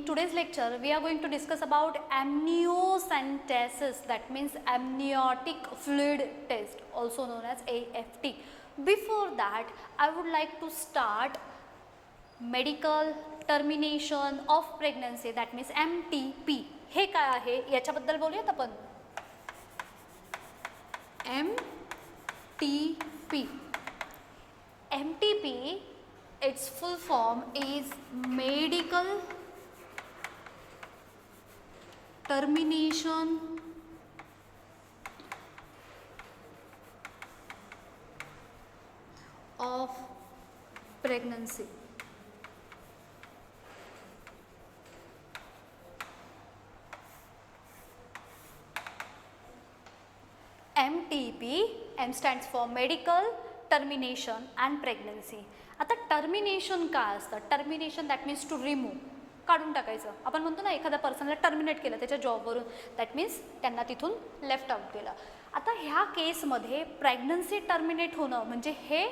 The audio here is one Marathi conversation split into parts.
today's lecture, we are going to discuss about amniocentesis, that means amniotic fluid test, also known as AFT. Before that, I would like to start medical termination of pregnancy, that means MTP. हे काय आहे याच्याबद्दल बोलूयात आपण. MTP. MTP, its full form is medical termination of pregnancy. MTP, M stands for medical termination and pregnancy. आता टर्मिनेशन काय असतं? Termination that means to remove, काढून टाकायचं. आपण म्हणतो ना एखाद्या पर्सनला टर्मिनेट केलं त्याच्या जॉबवरून, दॅट मीन्स त्यांना तिथून लेफ्ट आउट केलं. आता ह्या केसमध्ये प्रेग्नन्सी टर्मिनेट होणं म्हणजे हे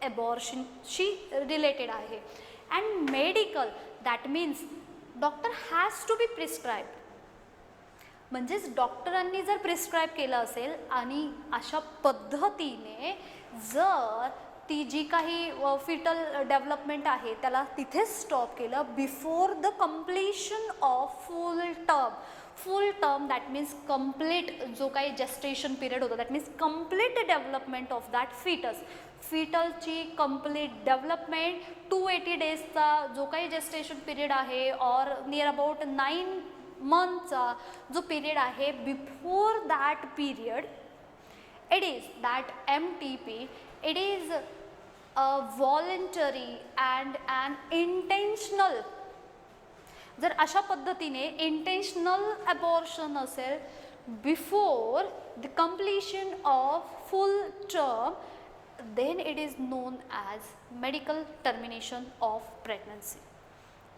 ॲबॉर्शनशी रिलेटेड आहे. And medical that means doctor has to be prescribe, म्हणजेच डॉक्टरांनी जर प्रिस्क्राईब केलं असेल आणि अशा पद्धतीने जर ती जी काही फिटल डेव्हलपमेंट आहे त्याला तिथेच स्टॉप केलं before the completion of full term that means complete जो काही जेस्टेशन पिरियड होता, that means complete development of that फिटलची कम्प्लीट डेव्हलपमेंट 280 डेजचा जो काही जेस्टेशन पिरियड आहे और नियर अबाउट 9 मंथचा जो पिरियड आहे, before that period it is that MTP, it is a voluntary and an intentional. जर अशा पद्धतीने इंटेन्शनल अबॉर्शन असेल before the completion of full term, then it is known as medical termination of pregnancy.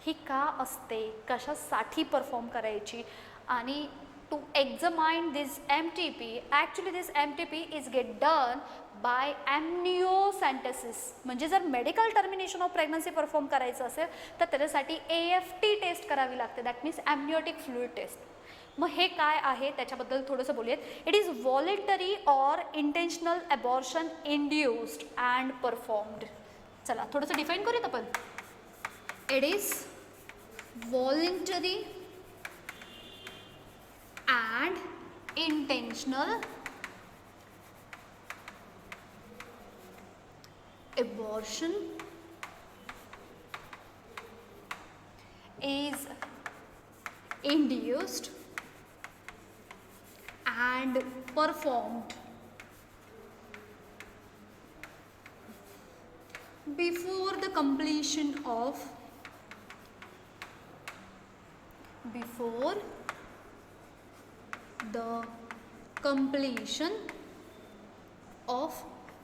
ही का असते, कशासाठी परफॉर्म करायची, आणि to examine this MTP, actually this MTP is get done by amniocentesis. म्हणजे जर medical termination of pregnancy perform करायचं असेल तर त्याच्यासाठी AFT टेस्ट करावी लागते, that means amniotic fluid test. मग हे काय आहे त्याच्याबद्दल थोडंसं बोलूयात. It is voluntary or intentional abortion induced and performed. चला थोडंसं डिफाईन करूयात आपण. It is voluntary and intentional abortion is induced and performed before the completion of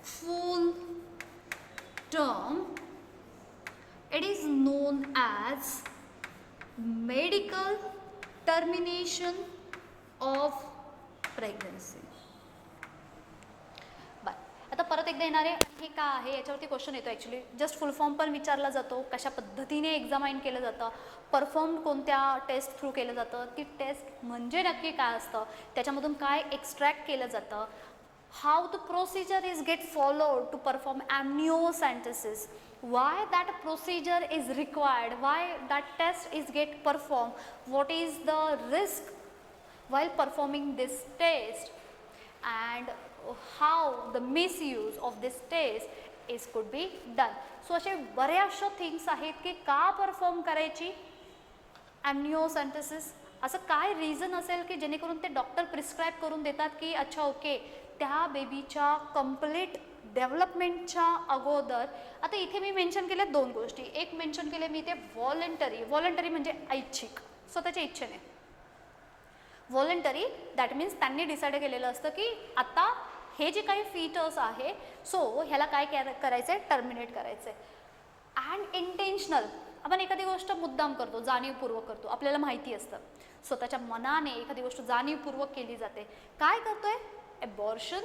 full term. It is known as medical termination of pregnancy. आता परत एकदा येणार आहे, हे का आहे याच्यावरती क्वेश्चन येतो. ॲक्च्युली जस्ट फुल फॉर्म पण विचारला जातो, कशा पद्धतीने एक्झामाइन केलं जातं, परफॉर्म कोणत्या टेस्ट थ्रू केलं जातं, ती टेस्ट म्हणजे नक्की काय असतं, त्याच्यामधून काय एक्स्ट्रॅक्ट केलं जातं, how the procedure is get followed to perform amniocentesis, why that procedure is required, why that test is get performed, what is the risk while performing this test, and how the misuse of this test is could be done. So असे बऱ्याचशा थिंग्स आहेत की का परफॉर्म करायची ॲम्निओसेंटेसिस, असं काय रिझन असेल की जेणेकरून ते डॉक्टर प्रिस्क्राईब करून देतात की अच्छा ओके त्या बेबीच्या कंप्लीट डेव्हलपमेंटच्या अगोदर. आता इथे मी मेन्शन केल्या 2 गोष्टी. एक मेन्शन केले मी ते व्हॉलेंटरी म्हणजे ऐच्छिक, स्वतःच्या इच्छेने. व्हॉलेंटरी दॅट मीन्स त्यांनी डिसाईड केलेलं असतं की आता हे जे काही फीटस आहे सो ह्याला काय करायचं आहे, टर्मिनेट करायचं आहे. अँड इंटेन्शनल, आपण एखादी गोष्ट मुद्दाम करतो, जाणीवपूर्वक करतो, आपल्याला माहिती असतं, स्वतःच्या मनाने एखादी गोष्ट जाणीवपूर्वक केली जाते. काय करतोय, abortion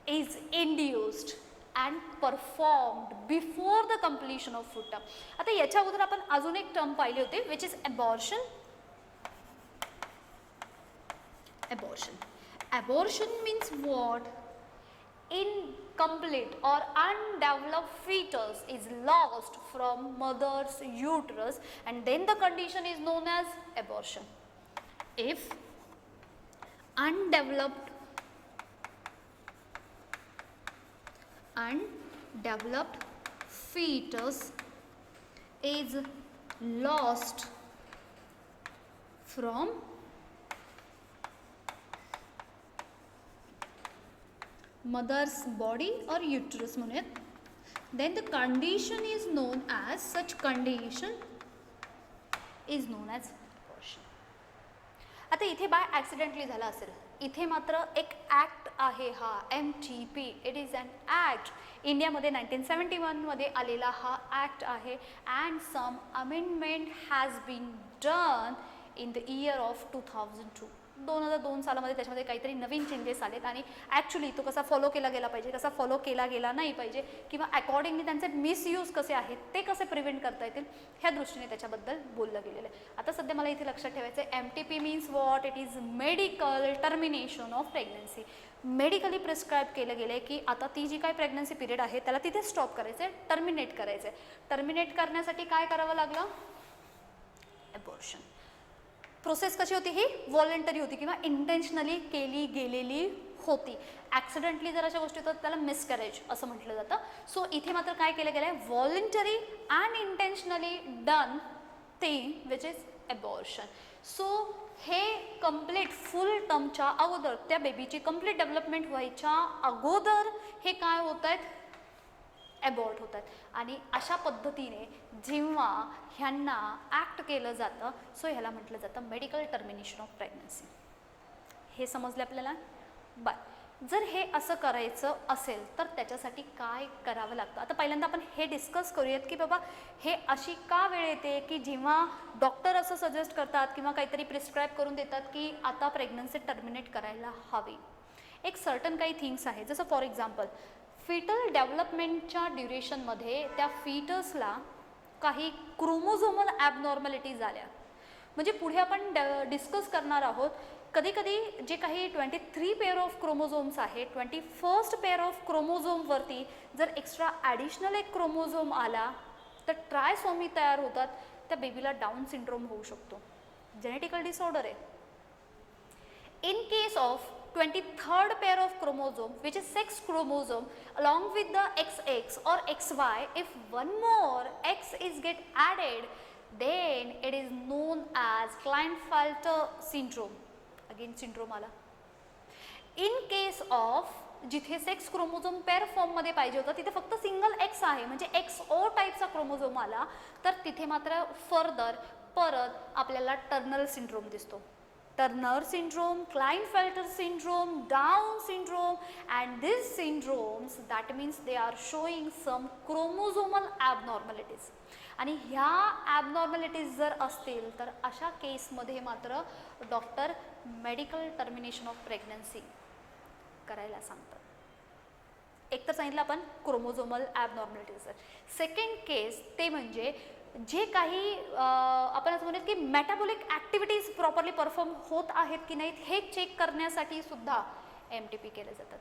is induced and performed before the completion of food term. आता याच्या अगोदर आपण अजून एक टर्म पाहिले होते which is abortion. Abortion. Abortion means what? Incomplete or undeveloped fetus is lost from mother's uterus and then the condition is known as abortion. If undeveloped fetus is lost from mother's body or uterus म्हणूयात, then the condition is known as, such condition is known as abortion. आता इथे बाय ॲक्सिडेंटली झाला असेल, इथे मात्र एक ॲक्ट आहे हा MTP. It is an act. इंडियामध्ये 1971मध्ये आलेला हा ॲक्ट आहे and some amendment has been done in the year of 2002. 2002 सालामध्ये त्याच्यामध्ये काहीतरी नवीन चेंजेस आलेत आणि ॲक्च्युली तो कसा फॉलो केला गेला पाहिजे, कसा फॉलो केला गेला नाही पाहिजे किंवा अकॉर्डिंगली त्यांचे मिसयूज कसे आहेत ते कसे प्रिव्हेंट करता येतील ह्या दृष्टीने त्याच्याबद्दल बोललं गेलेलं आहे. आता सध्या मला इथे लक्षात ठेवायचं आहे MTP means what? It is medical termination of pregnancy. Medically prescribe केलं गेलं आहे की आता ती जी काय प्रेग्नन्सी पिरियड आहे त्याला तिथे स्टॉप करायचं आहे, टर्मिनेट करायचं आहे. टर्मिनेट करण्यासाठी काय करावं लागलं? अबॉर्शन. प्रोसेस कशी होती? ही व्हॉलंटरी होती किंवा इंटेन्शनली केली गेलेली होती. ॲक्सिडेंटली जर अशा गोष्टी होतात त्याला मिसकॅरेज असं म्हटलं जातं. सो इथे मात्र काय केलं गेलं आहे? Voluntary and intentionally done thing which is abortion. So हे कंप्लीट फुल टर्मच्या अगोदर, त्या बेबीची कंप्लीट डेव्हलपमेंट व्हायच्या अगोदर हे काय होत आहेत? अबॉर्ट होतात. आणि अशा पद्धतीने जेव्हा ह्यांना ॲक्ट केलं जातं सो ह्याला म्हटलं जातं मेडिकल टर्मिनेशन ऑफ प्रेग्नन्सी. हे समजले आपल्याला? बरं, जर हे असं करायचं असेल तर त्याच्यासाठी काय करावं लागतं? आता पहिल्यांदा आपण हे डिस्कस करूयात की बाबा हे अशी का वेळ येते की जेव्हा डॉक्टर असं सजेस्ट करतात किंवा काहीतरी प्रिस्क्राईब करून देतात की आता प्रेग्नन्सी टर्मिनेट करायला हवी. एक सर्टन काही थिंग्स आहेत, जसं फॉर एक्झाम्पल फिटल डेव्हलपमेंटच्या ड्युरेशनमध्ये त्या फिटसला काही क्रोमोझोमल ॲबनॉर्मॅलिटीज आल्या. म्हणजे पुढे आपण डिस्कस करणार आहोत. कधी कधी जे काही 23 पेअर ऑफ क्रोमोझोम्स आहे, 21st पेअर ऑफ क्रोमोझोमवरती जर एक्स्ट्रा ॲडिशनल एक क्रोमोझोम आला तर ट्रायसोमी तयार होतात. त्या बेबीला डाऊन सिंड्रोम होऊ शकतो. जेनेटिकल डिसऑर्डर आहे. In case of 23rd pair of chromosome, which is sex chromosome, along with the XX or XY, if one more X is get added, then it is known as Klinefelter syndrome. Again syndrome आला. In case of जिथे सेक्स क्रोमोझोम पेअर फॉर्ममध्ये पाहिजे होतं तिथे फक्त सिंगल X आहे, म्हणजे XO टाईपचा क्रोमोझोम आला तर तिथे मात्र फर्दर परत आपल्याला टर्नर सिंड्रोम दिसतो. Turner syndrome, Klinefelter syndrome, Down syndrome, and these syndromes that means they are showing some chromosomal abnormalities. आणि ह्या ॲबनॉर्मॅलिटीज जर असतील तर अशा केसमध्ये मात्र doctor medical termination of pregnancy करायला सांगतात. एक तर सांगितलं आपण क्रोमोझोमल ॲबनॉर्मॅलिटीज. सेकंड केस ते म्हणजे जे काही आपण असं म्हणूयात की मेटाबॉलिक ॲक्टिव्हिटीज प्रॉपरली परफॉर्म होत आहेत की नाहीत हे चेक करण्यासाठी सुद्धा MTP केले जातात.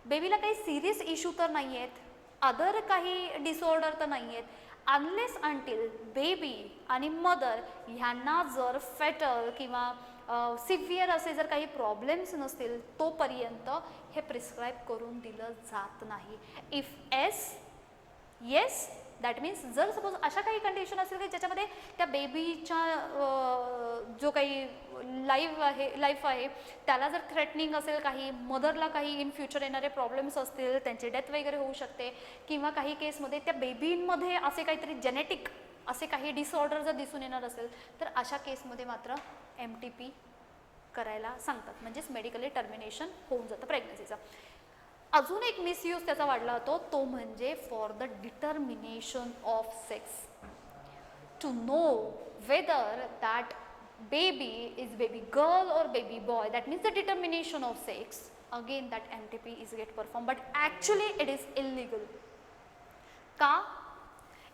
बेबीला काही सिरियस इश्यू तर नाही आहेत, अदर काही डिसऑर्डर तर नाही आहेत, अनलेस अंटील बेबी आणि मदर ह्यांना जर फेटल किंवा सिव्हिअर असे जर काही प्रॉब्लेम्स नसतील तोपर्यंत हे प्रिस्क्राईब करून दिलं जात नाही. इफ येस दॅट मीन्स जर सपोज अशा काही कंडिशन असेल की ज्याच्यामध्ये त्या बेबीच्या जो काही लाईफ आहे त्याला जर थ्रेटनिंग असेल, काही मदरला काही इन फ्युचर येणारे प्रॉब्लेम्स असतील, त्यांची डेथ वगैरे होऊ शकते किंवा काही केसमध्ये त्या बेबींमध्ये असे काहीतरी जेनेटिक असे काही डिसऑर्डर जर दिसून येणार असेल तर अशा केसमध्ये मात्र MTP करायला सांगतात, म्हणजेच मेडिकली टर्मिनेशन होऊन जातं प्रेग्नन्सीचा. अजून एक मिसयूज त्याचा वाढला होतो तो म्हणजे for the determination of sex, to know whether that baby is baby girl or baby boy, that means the determination of sex again that MTP is get performed, but actually it is illegal. Ka?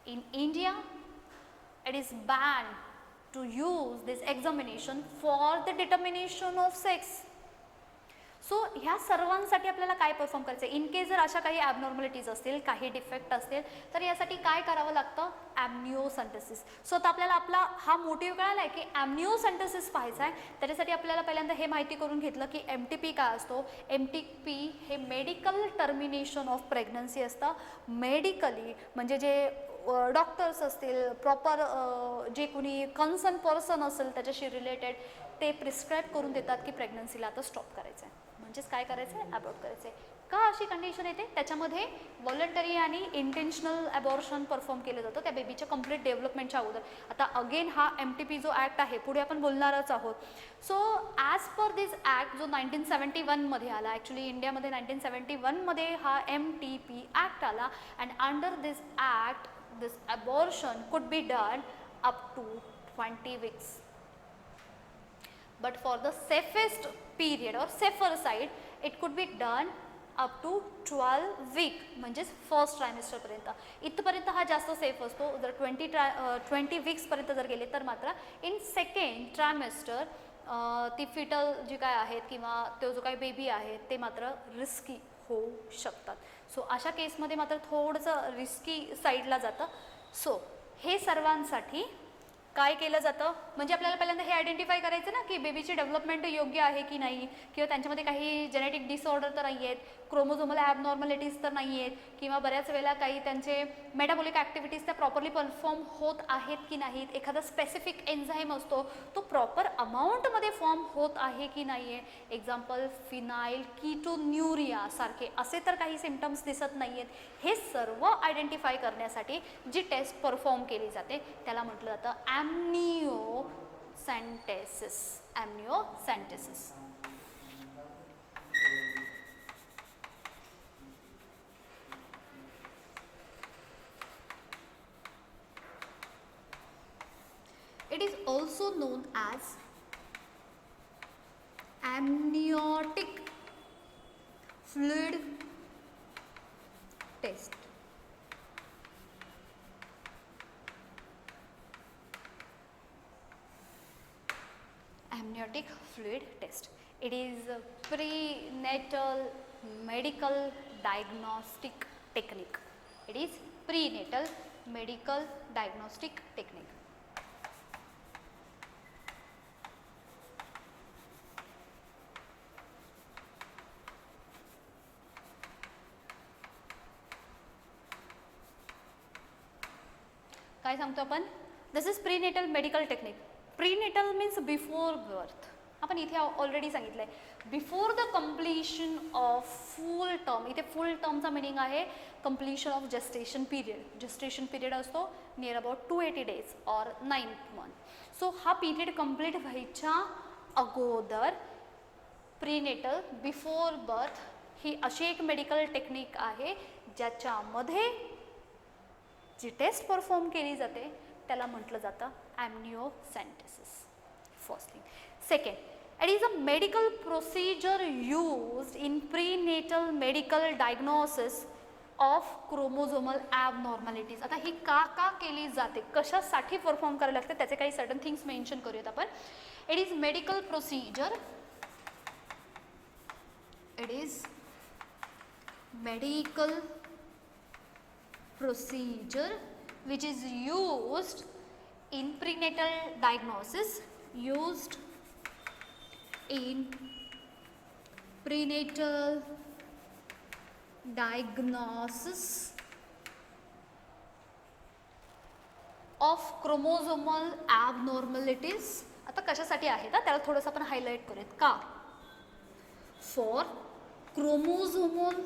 In India it is banned to use this examination for the determination of sex. So ह्या सर्वांसाठी आपल्याला काय परफॉर्म करायचं आहे. इन केस जर अशा काही ॲबनॉर्मलिटीज असतील, काही डिफेक्ट असतील, तर यासाठी काय करावं लागतं, ॲम्निओसेंटेसिस. सो आता आपल्याला आपला हा मोटिव्ह कळाला आहे की ॲम्निओसेंटेसिस पाहायचा आहे. त्याच्यासाठी आपल्याला पहिल्यांदा हे माहिती करून घेतलं की MTP काय असतो. MTP हे मेडिकल टर्मिनेशन ऑफ प्रेग्नन्सी असतं. मेडिकली म्हणजे जे डॉक्टर्स असतील, प्रॉपर जे कोणी कन्सर्न पर्सन असेल त्याच्याशी रिलेटेड, ते प्रिस्क्राईब करून देतात की प्रेग्नन्सीला आता स्टॉप करायचं आहे, म्हणजेच काय करायचं आहे, ॲबॉर्ट करायचं आहे. का अशी कंडिशन येते, त्याच्यामध्ये व्हॉलंटरी आणि इंटेन्शनल ॲबॉर्शन परफॉर्म केलं जातं त्या बेबीच्या कंप्लीट डेव्हलपमेंटच्या अगोदर. आता अगेन हा MTP जो ॲक्ट आहे पुढे आपण बोलणारच आहोत. So as per this act जो 1971मध्ये आला, ॲक्च्युली इंडियामध्ये 1971मध्ये हा MTP ॲक्ट आला. And under this act this abortion could be done up to 20 weeks. But for the safest period or safer side, it could be done up to 12 week, म्हणजेच फर्स्ट ट्रायमेस्टरपर्यंत. इथपर्यंत हा जास्त सेफ असतो. जर 20 वीक्सपर्यंत जर गेले तर मात्र इन सेकंड ट्रायमेस्टर ती फिटल जी काय आहेत किंवा तो जो काही बेबी आहे ते मात्र रिस्की होऊ शकतात. सो अशा केसमध्ये मात्र थोडंसं रिस्की साईडला जातं. सो हे सर्वांसाठी काय केलं जातं, म्हणजे आपल्याला पहिल्यांदा हे आयडेंटिफाय करायचं ना की बेबीची डेव्हलपमेंट योग्य आहे की नाही, किंवा त्यांच्यामध्ये काही जेनेटिक डिसऑर्डर तर नाही आहेत, क्रोमोझोमल ॲबनॉर्मलिटीज तर नाही आहेत, किंवा बऱ्याच वेळेला काही त्यांचे मेटाबॉलिक ॲक्टिव्हिटीज त्या प्रॉपरली परफॉर्म होत आहेत की नाहीत, एखादा स्पेसिफिक एन्झाईम असतो तो प्रॉपर अमाऊंटमध्ये फॉर्म होत आहे की नाही आहे. एक्झाम्पल फिनाईल कीटोन्युरिया सारखे असे तर काही सिम्पटम्स दिसत नाही आहेत. हे सर्व आयडेंटिफाय करण्यासाठी जी टेस्ट परफॉर्म केली जाते त्याला म्हटलं जातं amniocentesis. amniocentesis. It is also known as amniotic fluid test. Amniotic fluid test. It is a prenatal medical diagnostic technique. It is prenatal medical diagnostic technique. काय सांगतो आपण, this is prenatal medical technique. Prenatal means before birth. आपण इथे ऑलरेडी सांगितलं आहे before the completion of full term. इथे फुल टर्मचा मिनिंग आहे completion of gestation period. Gestation period असतो near about 280 days or 9th month. So हा पिरियड कंप्लीट व्हायच्या अगोदर प्रीनेटल बिफोर बर्थ ही अशी एक मेडिकल टेक्निक आहे ज्याच्यामध्ये जी टेस्ट परफॉर्म केली जाते त्याला म्हटलं जातं amniocentesis. First thing. Second, it is a medical procedure used in prenatal medical diagnosis of chromosomal ॲबनॉर्मॅलिटीज. आता ही का केली जाते, कशासाठी परफॉर्म करायला लागते, त्याचे काही सर्टन थिंग्स मेन्शन करूयात आपण. It is medical procedure. It is medical procedure which is used in prenatal diagnosis, used in prenatal diagnosis of chromosomal abnormalities. आता कशासाठी आहे ना त्याला थोडंसं आपण हायलाइट करूयात. का, for chromosomal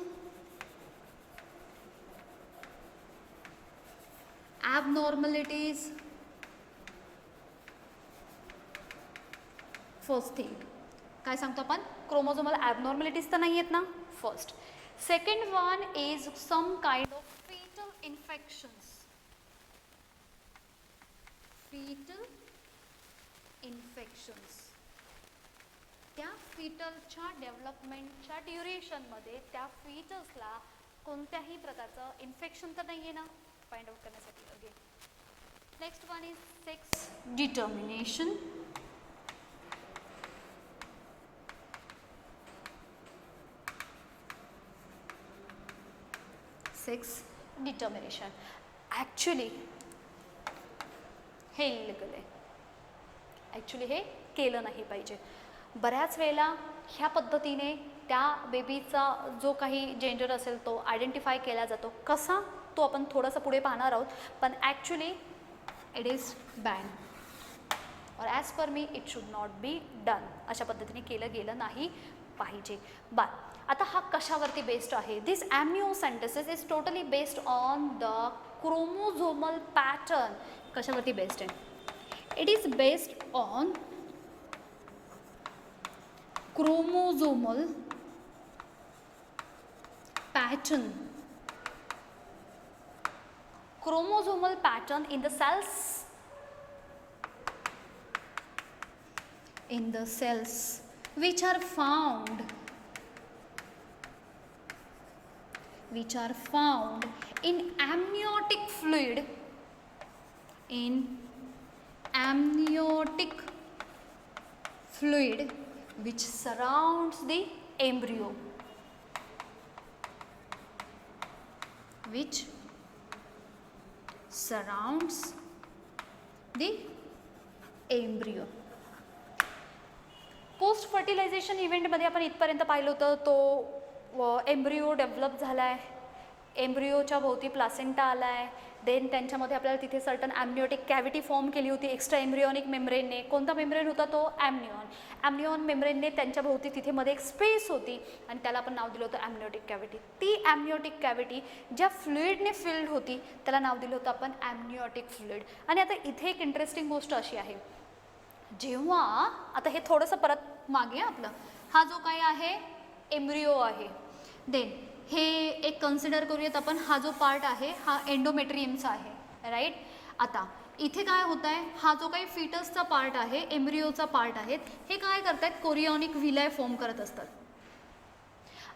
abnormalities. First thing काय सांगतो आपण, क्रोमोझोमल ॲबनॉर्मॅलिटीज तर नाही आहेत ना, first. Second one is some kind of fetal infections. fetal infections. त्या फिटलच्या डेव्हलपमेंटच्या ड्युरेशनमध्ये त्या फिटसला कोणत्याही प्रकारचं इन्फेक्शन तर नाही आहे ना, फाइंड आउट करण्यासाठी. Again next one is sex determination. Sex determination actually हे इलिगल आहे. ॲक्च्युली हे केलं नाही पाहिजे. बऱ्याच वेळेला ह्या पद्धतीने त्या बेबीचा जो काही जेंडर असेल तो आयडेंटिफाय केला जातो. कसा तो आपण थोडंसं पुढे पाहणार आहोत. पण ॲक्च्युली इट इज बॅन और as per me it should not be done. अशा पद्धतीने केलं गेलं नाही पाहिजे. आता हा कशावरती बेस्ड आहे? This amniocentesis is totally based on the chromosomal pattern. कशावरती बेस्ड आहे? It is based on chromosomal pattern. Chromosomal pattern in the cells which are found in amniotic fluid, which surrounds the embryo, post fertilisation इव्हेंटमध्ये आपण इथपर्यंत पाहिलं होतं. तो एम्ब्रिओ डेव्हलप झाला आहे, एम्ब्रिओच्या भोवती प्लासेंटा आला आहे, देन त्यांच्यामध्ये आपल्याला तिथे सर्टन ॲम्निओटिक कॅव्हिटी फॉर्म केली होती एक्स्ट्रा एम्ब्रिओनिक मेम्ब्रेनने. कोणता मेम्ब्रेन होता तो? ॲम्निऑन मेम्ब्रेनने त्यांच्या भोवती तिथे मध्ये एक स्पेस होती आणि त्याला आपण नाव दिलं होतं ॲम्निओटिक कॅव्हिटी. ती ॲम्निओटिक कॅव्हिटी ज्या फ्लुइडने फिल्ड होती त्याला नाव दिलं होतं आपण ॲम्निओटिक फ्लुइड. आणि आता इथे एक इंटरेस्टिंग गोष्ट अशी आहे, जेव्हा आता हे थोडंसं परत मागे आपलं हा जो काही आहे एम्ब्रिओ आहे, देन हे एक कन्सिडर करूयात आपण. हा जो पार्ट आहे हा एंडोमेट्रियमचा आहे, राईट. आता इथे काय होत आहे, हा जो काही फिटसचा पार्ट आहे, एम्ब्रिओचा पार्ट आहे, हे काय करतायत? कोरिओनिक व्हिलाय फॉर्म करत असतात.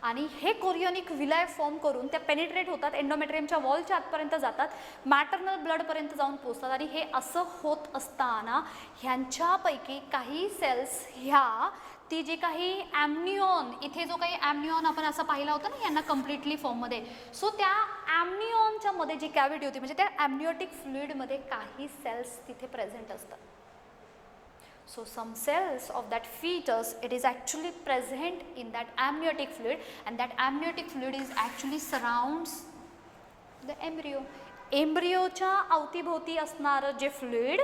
आणि हे कोरिओनिक व्हिलाय फॉर्म करून त्या पेनिट्रेट होतात, एंडोमेट्रियमच्या वॉलच्या आतपर्यंत जातात, मॅटर्नल ब्लडपर्यंत जाऊन पोचतात. आणि हे असं होत असताना ह्यांच्यापैकी काही सेल्स ह्या ती जी काही ॲम्निऑन, इथे जो काही ॲम्निऑन आपण असं पाहिला होता ना यांना कम्प्लिटली फॉर्ममध्ये, सो त्या ॲम्निऑनच्या मध्ये जी कॅव्हिटी होती म्हणजे त्या ॲम्निओटिक फ्लुइडमध्ये काही सेल्स तिथे प्रेझेंट असतात. So some cells of that fetus, it is actually present in that amniotic fluid, and that amniotic fluid is actually surrounds the embryo. एम्ब्रिओच्या अवतीभोवती असणारं जे फ्लुइड,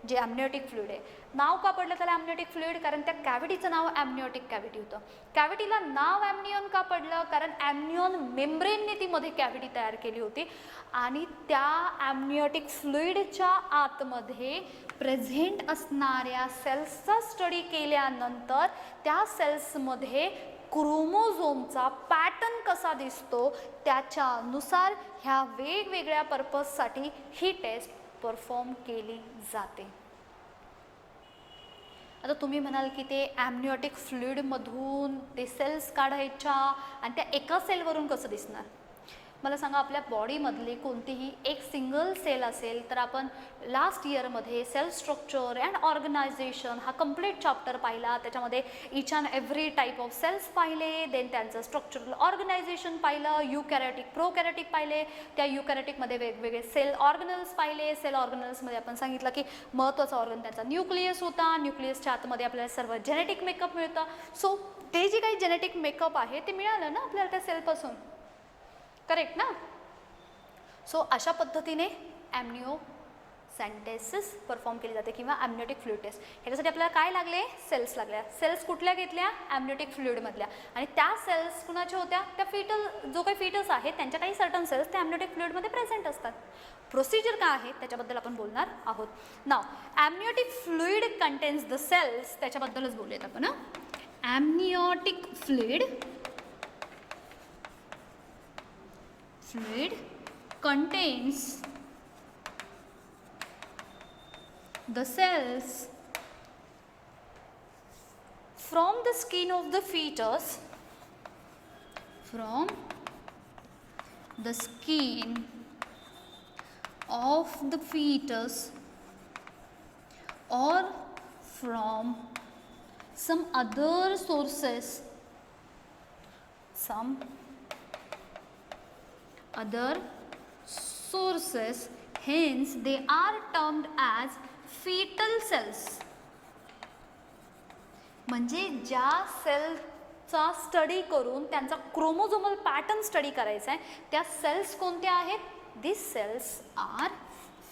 जे ॲम्निओटिक फ्लुइड आहे. नाव का पडलं त्याला ॲम्निओटिक फ्लुइड? कारण त्या कॅव्हिटीचं नाव ॲम्निओटिक कॅव्हिटी होतं. कॅव्हिटीला नाव ॲम्निऑन का पडलं? कारण ॲम्निऑन मेम्ब्रेनने ती मध्ये कॅव्हिटी तयार केली होती आणि त्या ॲम्निओटिक फ्लुइडच्या आतमध्ये प्रेझेंट असणाऱ्या सेल्सचा स्टडी केल्यानंतर त्या सेल्समध्ये क्रोमोझोमचा पॅटर्न कसा दिसतो त्याच्यानुसार ह्या वेगवेगळ्या पर्पजसाठी ही टेस्ट परफॉर्म केली जाते. आता तुम्ही म्हणाल की ते ॲम्निओटिक फ्लुइडमधून ते सेल्स काढायच्या आणि त्या एका सेलवरून कसं दिसणार? मला सांगा, आपल्या बॉडीमधली कोणतीही एक सिंगल सेल असेल तर आपण लास्ट इयरमध्ये सेल स्ट्रक्चर अँड ऑर्गनायझेशन हा कंप्लीट चॅप्टर पाहिला. त्याच्यामध्ये each and every type of cells पाहिले, देन त्यांचं स्ट्रक्चरल ऑर्गनायझेशन पाहिलं, युकॅरियोटिक प्रोकॅरियोटिक पाहिले, त्या युकॅरियोटिकमध्ये वेगवेगळे सेल ऑर्गनल्स पाहिले. सेल ऑर्गनल्समध्ये आपण सांगितलं की महत्त्वाचा ऑर्गन त्यांचा न्यूक्लियस होता. न्यूक्लियसच्या आतमध्ये आपल्याला सर्व जेनेटिक मेकअप मिळतं. सो ते जे काही जेनेटिक मेकअप आहे ते मिळालं ना आपल्याला त्या सेलपासून, करेक्ट ना? सो अशा पद्धतीने ॲम्निओसेंटेसिस परफॉर्म केली जाते किंवा ॲम्निओटिक फ्लुइड टेस्ट. ह्याच्यासाठी आपल्याला काय लागले? सेल्स लागल्या. सेल्स कुठल्या घेतल्या? ॲम्निओटिक फ्लुइडमधल्या. आणि त्या सेल्स कुणाच्या होत्या? त्या फिटल, जो काही फिटस आहे त्यांच्या काही सर्टन सेल्स त्या ॲम्निओटिक फ्लुइडमध्ये प्रेझेंट असतात. प्रोसिजर काय आहे त्याच्याबद्दल आपण बोलणार आहोत. नाव ॲम्निओटिक फ्लुइड कंटेन्स द सेल्स, त्याच्याबद्दलच बोलूयात आपण. ॲम्निओटिक fluid contains the cells from the skin of the fetus, from the skin of the fetus or from some other sources, some other sources, hence they are termed as fetal cells. म्हणजे ज्या सेलचा स्टडी करून त्यांचा क्रोमोझोमल पॅटर्न स्टडी करायचा आहे त्या सेल्स कोणत्या आहेत? This cells are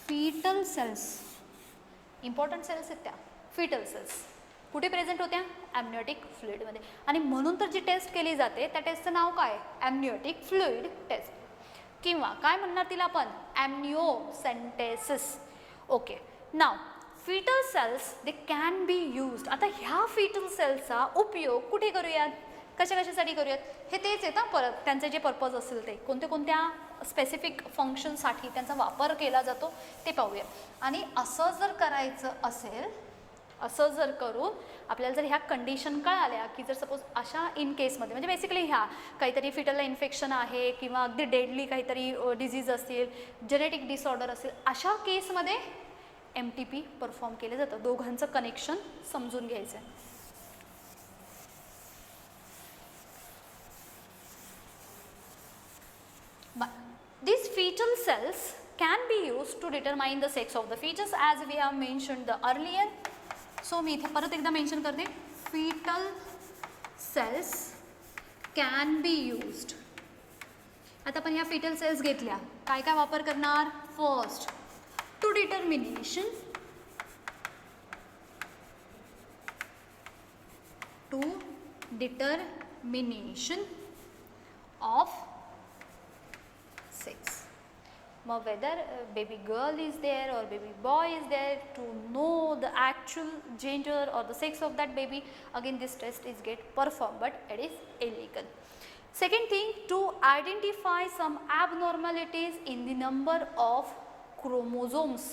fetal cells. Important cells आहेत त्या फीटल सेल्स. कुठे प्रेझेंट होत्या? ॲमनिओटिक फ्लुइडमध्ये. आणि म्हणून तर जी टेस्ट केली जाते त्या टेस्टचं नाव काय? ॲमनिओटिक फ्लुइड टेस्ट, किंवा काय म्हणणार तिला आपण? Amniocentesis. Okay, now fetal cells they can be used. आता ह्या fetal सेल्सचा उपयोग कुठे करूयात? कशासाठी करूयात? हे तेच आहे ना परत त्यांचे जे पर्पज असेल ते कोणत्या स्पेसिफिक फंक्शनसाठी त्यांचा वापर केला जातो ते पाहूया. आणि असं जर करायचं असेल, असं जर करून आपल्याला जर ह्या कंडिशन कळाल्या की जर सपोज अशा इन केसमध्ये म्हणजे बेसिकली ह्या काहीतरी फिटलला इन्फेक्शन आहे किंवा अगदी डेडली काहीतरी डिझीज असतील, जेनेटिक डिसऑर्डर असेल, अशा केसमध्ये MTP परफॉर्म केले जातं. दोघांचं कनेक्शन समजून घ्यायचं आहे. These fetal cells can be used to determine the sex of the fetus as we have mentioned the earlier. So मी इथे परत एकदा मेन्शन करते, fetal cells can be used. आता आपण ह्या fetal cells घेतल्या, काय काय वापर करणार? First, to determination of sex. मग whether baby girl is there or baby boy is there, to know the actual gender or the sex of that baby, again this test is get performed but it is illegal. Second thing, to identify some abnormalities in the number of chromosomes.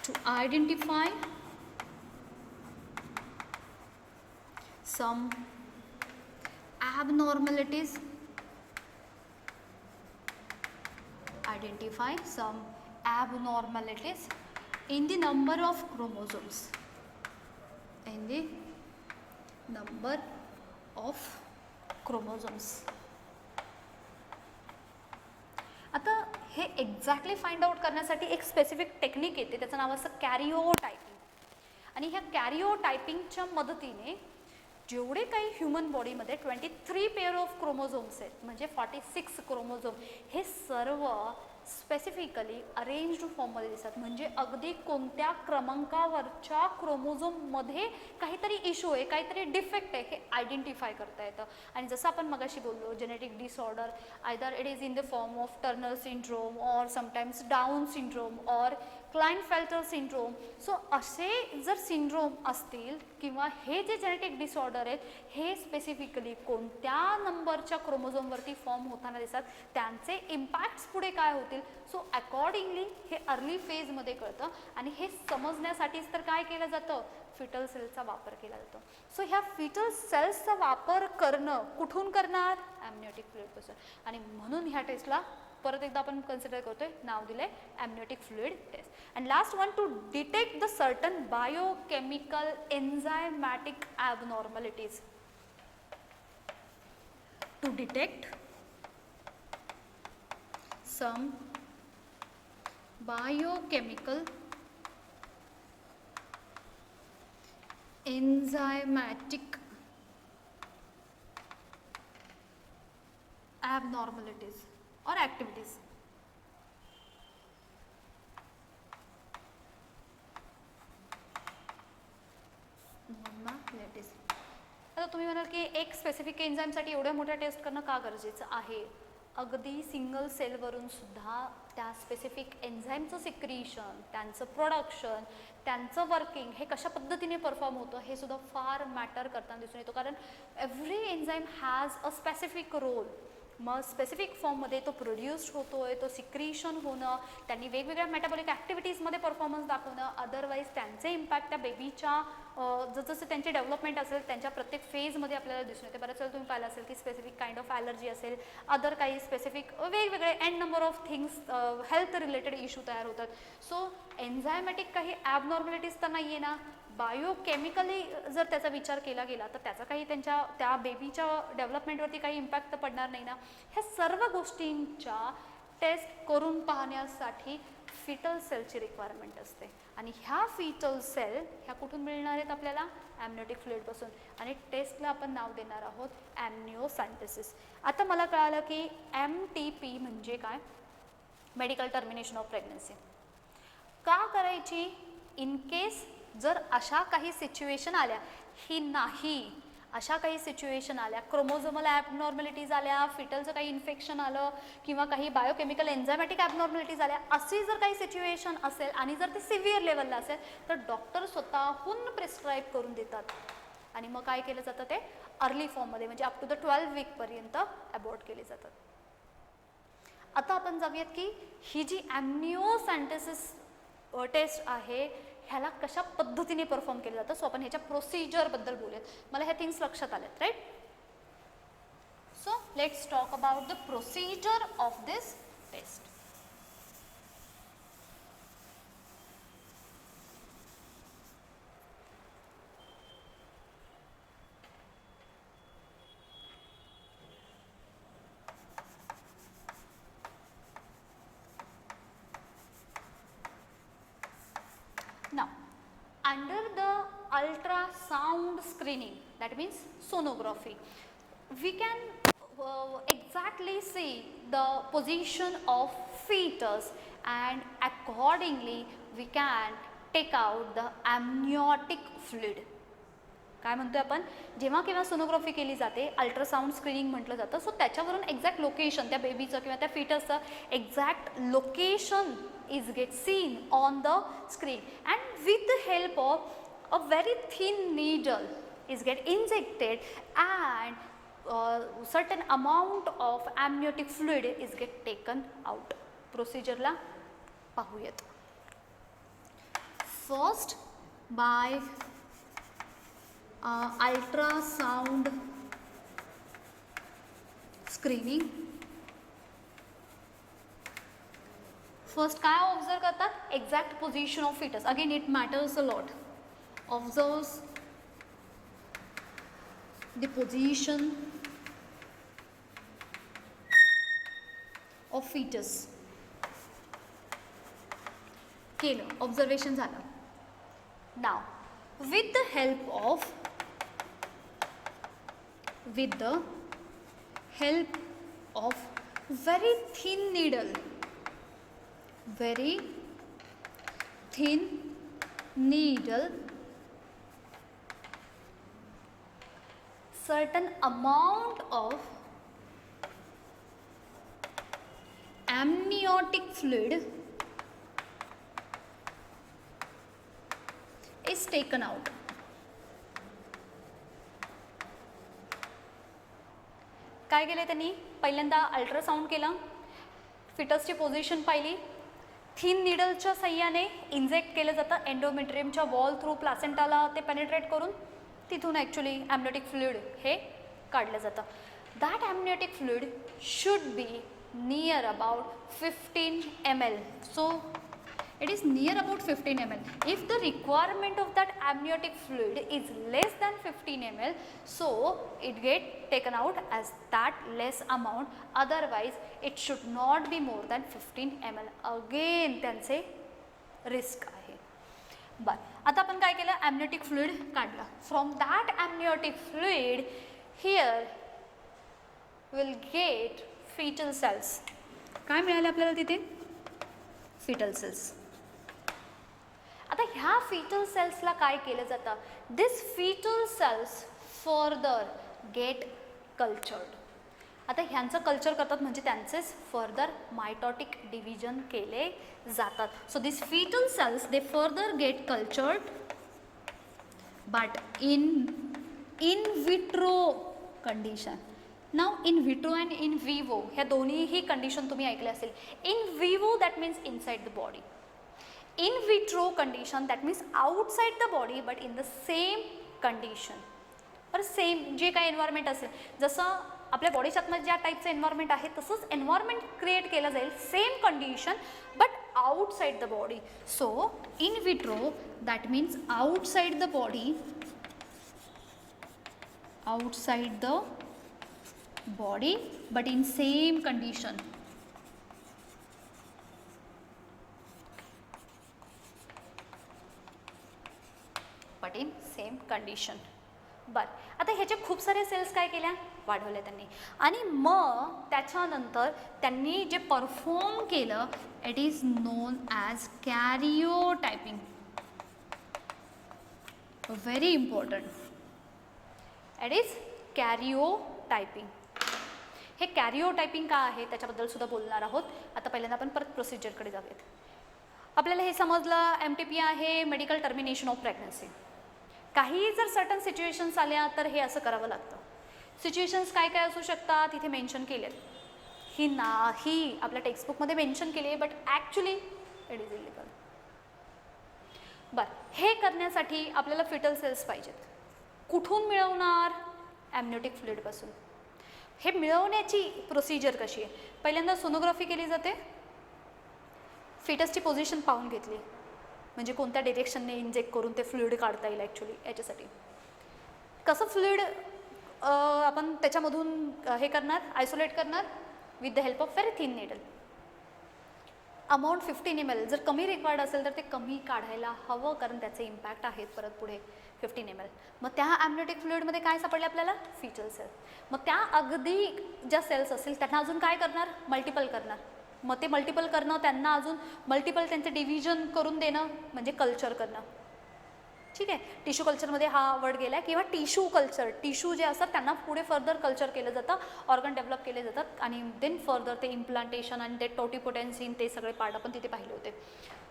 To identify some abnormalities, in the number of chromosomes, in the number of chromosomes. आता हे एक्झॅक्टली फाइंड आउट करण्यासाठी एक स्पेसिफिक टेक्निक येते, त्याचं नाव असं कॅरिओटायपिंग. आणि ह्या कॅरिओटायपिंगच्या मदतीने जेवढे काही ह्युमन बॉडीमध्ये 23 पेअर ऑफ क्रोमोझोम्स आहेत, म्हणजे 46 क्रोमोझोम, हे सर्व स्पेसिफिकली अरेंज्ड फॉर्ममध्ये दिसतात. म्हणजे अगदी कोणत्या क्रमांकावरच्या क्रोमोझोममध्ये काहीतरी इश्यू आहे, काहीतरी डिफेक्ट आहे हे आयडेंटिफाय करता येतं. आणि जसं आपण मगाशी बोललो, genetic disorder either it is in the form of Turner syndrome और समटाइम्स डाऊन सिंड्रोम और क्लाइनफेल्टर सिंड्रोम. सो असे जर सिंड्रोम असतील किंवा हे जे जेनेटिक डिसऑर्डर आहेत हे स्पेसिफिकली कोणत्या नंबरच्या क्रोमोझोमवरती फॉर्म होताना दिसतात, त्यांचे इम्पॅक्ट्स पुढे काय होतील, सो अकॉर्डिंगली हे अर्ली फेजमध्ये कळतं. आणि हे समजण्यासाठीच तर काय केलं जातं? फिटल सेल्सचा वापर केला जातो. सो ह्या फिटल सेल्सचा वापर करणं कुठून करणार? ॲमनिओटिक फ्लुइडपासून. आणि म्हणून ह्या टेस्टला परत एकदा आपण कन्सिडर करतोय, नाव दिलंय amniotic fluid test. And last one, to detect the certain biochemical enzymatic abnormalities. To detect some biochemical enzymatic abnormalities or activities. आता तुम्ही म्हणाल की एक स्पेसिफिक एन्झाईमसाठी एवढ्या मोठ्या टेस्ट करणं का गरजेचं आहे? अगदी सिंगल सेलवरून सुद्धा त्या स्पेसिफिक एन्झाईमचं सिक्रिशन, त्यांचं प्रोडक्शन, त्यांचं वर्किंग हे कशा पद्धतीने परफॉर्म होतं हे सुद्धा फार मॅटर करताना दिसून येतो. कारण every enzyme has a specific role. मग स्पेसिफिक फॉर्ममध्ये तो प्रोड्यूस्ड होतो आहे, तो सिक्रीशन होणं, त्यांनी वेगवेगळ्या मेटाबॉलिक ॲक्टिव्हिटीजमध्ये परफॉर्मन्स दाखवणं, अदरवाईज त्यांचे इम्पॅक्ट त्या बेबीच्या जसं त्यांची डेव्हलपमेंट असेल त्यांच्या प्रत्येक फेजमध्ये आपल्याला दिसून येते. बऱ्याच वेळेला तुम्ही पाहिलं असेल की स्पेसिफिक काइंड ऑफ ॲलर्जी असेल, अदर काही स्पेसिफिक वेगवेगळे an number of things health related issue तयार होतात. सो एन्झायमॅटिक काही ॲबनॉर्मॅलिटीज तर नाही आहे ना, बायोकेमिकली जर त्याचा विचार केला गेला तर त्याचा काही त्या बेबीच्या डेव्हलपमेंटवरती काही इम्पॅक्ट तर पडणार नाही ना. ह्या सर्व गोष्टींच्या टेस्ट करून पाहण्यासाठी फिटल सेलची रिक्वायरमेंट असते आणि ह्या फिटल सेल ह्या कुठून मिळणार आहेत आपल्याला, ॲमनिओटिक फ्लुइडपासून. आणि टेस्टला आपण नाव देणार आहोत ॲमनिओसायंटिसिस. आता मला कळालं की MTP म्हणजे काय, मेडिकल टर्मिनेशन ऑफ प्रेग्नन्सी. का करायची, इन केस जर अशा काही सिच्युएशन आल्या, ही नाही अशा काही सिच्युएशन आल्या, क्रोमोझोमल ॲबनॉर्मॅलिटीज आल्या, फिटलचं काही इन्फेक्शन आलं किंवा काही बायोकेमिकल एन्झायमॅटिक ॲबनॉर्मॅलिटीज आल्या, अशी जर काही सिच्युएशन असेल आणि जर ती सिव्हिअर लेवलला असेल तर डॉक्टर स्वतःहून प्रिस्क्राईब करून देतात आणि मग काय केलं जातं ते अर्ली फॉर्ममध्ये म्हणजे अप टू द 12 वीकपर्यंत अबॉर्ट केले जातात. आता आपण जाऊयात की ही जी ॲमनिओसायंटिसिस टेस्ट आहे ह्याला कशा पद्धतीने परफॉर्म केलं जातं. सो आपण ह्याच्या प्रोसिजरबद्दल बोलूयात. मला ह्या थिंग्स लक्षात आल्यात, right. So let's talk about the procedure of this test. Now, under the ultrasound screening, that means sonography, we can exactly see the position of fetus and accordingly we can take out the amniotic fluid. काय म्हणतोय आपण, जेव्हा केव्हा सोनोग्राफी केली जाते, अल्ट्रासाऊंड स्क्रीनिंग म्हटलं जातं. सो त्याच्यावरून एक्झॅक्ट लोकेशन त्या बेबीचं किंवा त्या फिटसचं exact location is get seen on the screen and with the help of a very thin needle is get injected and certain amount of amniotic fluid is get taken out. Procedure ला पाहूयात. First by ultrasound screening. First काय ऑब्झर्व करतात, exact position of fetus. Again it matters a lot. Observes the position of fetus. केलं, ऑब्झर्वेशन झालं. Now with the help of very thin needle, certain amount of amniotic fluid is taken out. काय केले त्यांनी, पहिल्यांदा अल्ट्रासाऊंड केलं, फिटसची पोझिशन पाहिली, थिन निडलच्या सहाय्याने इंजेक्ट केलं जातं एंडोमेट्रियमच्या वॉल थ्रू प्लासेंटाला ते पेनिट्रेट करून तिथून ॲक्च्युली ॲमनिओटिक फ्लुइड हे काढलं जातं. That amniotic fluid should be near about 15 ml. So it is near about 15 ml. If the requirement of that amniotic fluid is less than 15 ml, so it get taken out as that less amount, otherwise it should not be more than 15 ml. Again त्यांचे रिस्क आहे. बरं, आता आपण काय केलं, amniotic fluid काढलं. From that amniotic fluid here will get fetal cells. काय मिळाले आपल्याला तिथे, fetal cells. आता ह्या फिटल सेल्सला काय केलं जातं, this fetal cells further get cultured. आता ह्यांचं कल्चर करतात म्हणजे त्यांचेच फर्दर मायटॉटिक डिव्हिजन केले जातात. So this fetal cells they further get cultured but in vitro condition. नाव in vitro and in vivo ह्या दोन्हीही कंडिशन तुम्ही ऐकल्या असेल. In vivo that means inside the body. In vitro condition that means outside the body but in the same condition. बरं, सेम जे काही एन्व्हायरमेंट असेल, जसं आपल्या बॉडीच्या आतमध्ये ज्या टाईपचं एन्व्हायरमेंट आहे तसंच एन्व्हायरमेंट क्रिएट केलं जाईल, same condition but outside the body. So in vitro that means outside the body, outside the body but in same condition. But in same condition. बर, आता ह्याचे खूप सारे सेल्स काय केल्या, वाढवले त्यांनी. आणि मग त्याच्यानंतर त्यांनी जे परफॉर्म केलं it is known as karyotyping. Very important. It is karyotyping. हे कॅरिओटायपिंग का आहे त्याच्याबद्दल सुद्धा बोलणार आहोत. आता पहिल्यांदा आपण परत प्रोसिजरकडे जाऊयात. आपल्याला हे समजलं MTP आहे मेडिकल टर्मिनेशन ऑफ प्रेग्नन्सी. काही जर सर्टन सिच्युएशन्स आल्या तर हे असं करावं लागतं. सिच्युएशन्स काय काय असू शकतात इथे मेन्शन केले आहेत. ही आपल्या टेक्स्टबुकमध्ये मेन्शन केली आहे but actually it is illegal. बरं, हे करण्यासाठी आपल्याला फिटल सेल्स पाहिजेत. कुठून मिळवणार, ॲमनियोटिक फ्लुइडपासून. हे मिळवण्याची प्रोसिजर कशी आहे, पहिल्यांदा सोनोग्राफी केली जाते. फिटसची पोझिशन पाहून घेतली म्हणजे कोणत्या डिरेक्शनने इंजेक्ट करून ते फ्लुइड काढता येईल. ॲक्च्युली याच्यासाठी कसं फ्लुइड आपण त्याच्यामधून हे करणार, आयसोलेट करणार with the help of very thin needle. Amount 15 ml. जर कमी रिक्वायर्ड असेल तर ते कमी काढायला हवं कारण त्याचे इम्पॅक्ट आहेत परत पुढे. 15 ml. मग त्या ॲमनियोटिक फ्लुइडमध्ये काय सापडले आपल्याला, फिटल सेल. मग त्या अगदी ज्या सेल्स असतील त्यांना अजून काय करणार, मल्टिपल करणार. मग ते मल्टिपल करणं, त्यांना अजून मल्टिपल त्यांचे डिव्हिजन करून देणं म्हणजे कल्चर करणं. ठीक आहे, टिश्यू कल्चरमध्ये हा वर्ड गेला आहे. किंवा टिश्यू कल्चर, टिश्यू जे असतात त्यांना पुढे फर्दर कल्चर केलं जातं, ऑर्गन डेव्हलप केले जातात आणि देन फर्दर ते इम्प्लांटेशन आणि ते टोटिपोटेन्सिन ते सगळे पार्ट आपण तिथे पाहिले होते.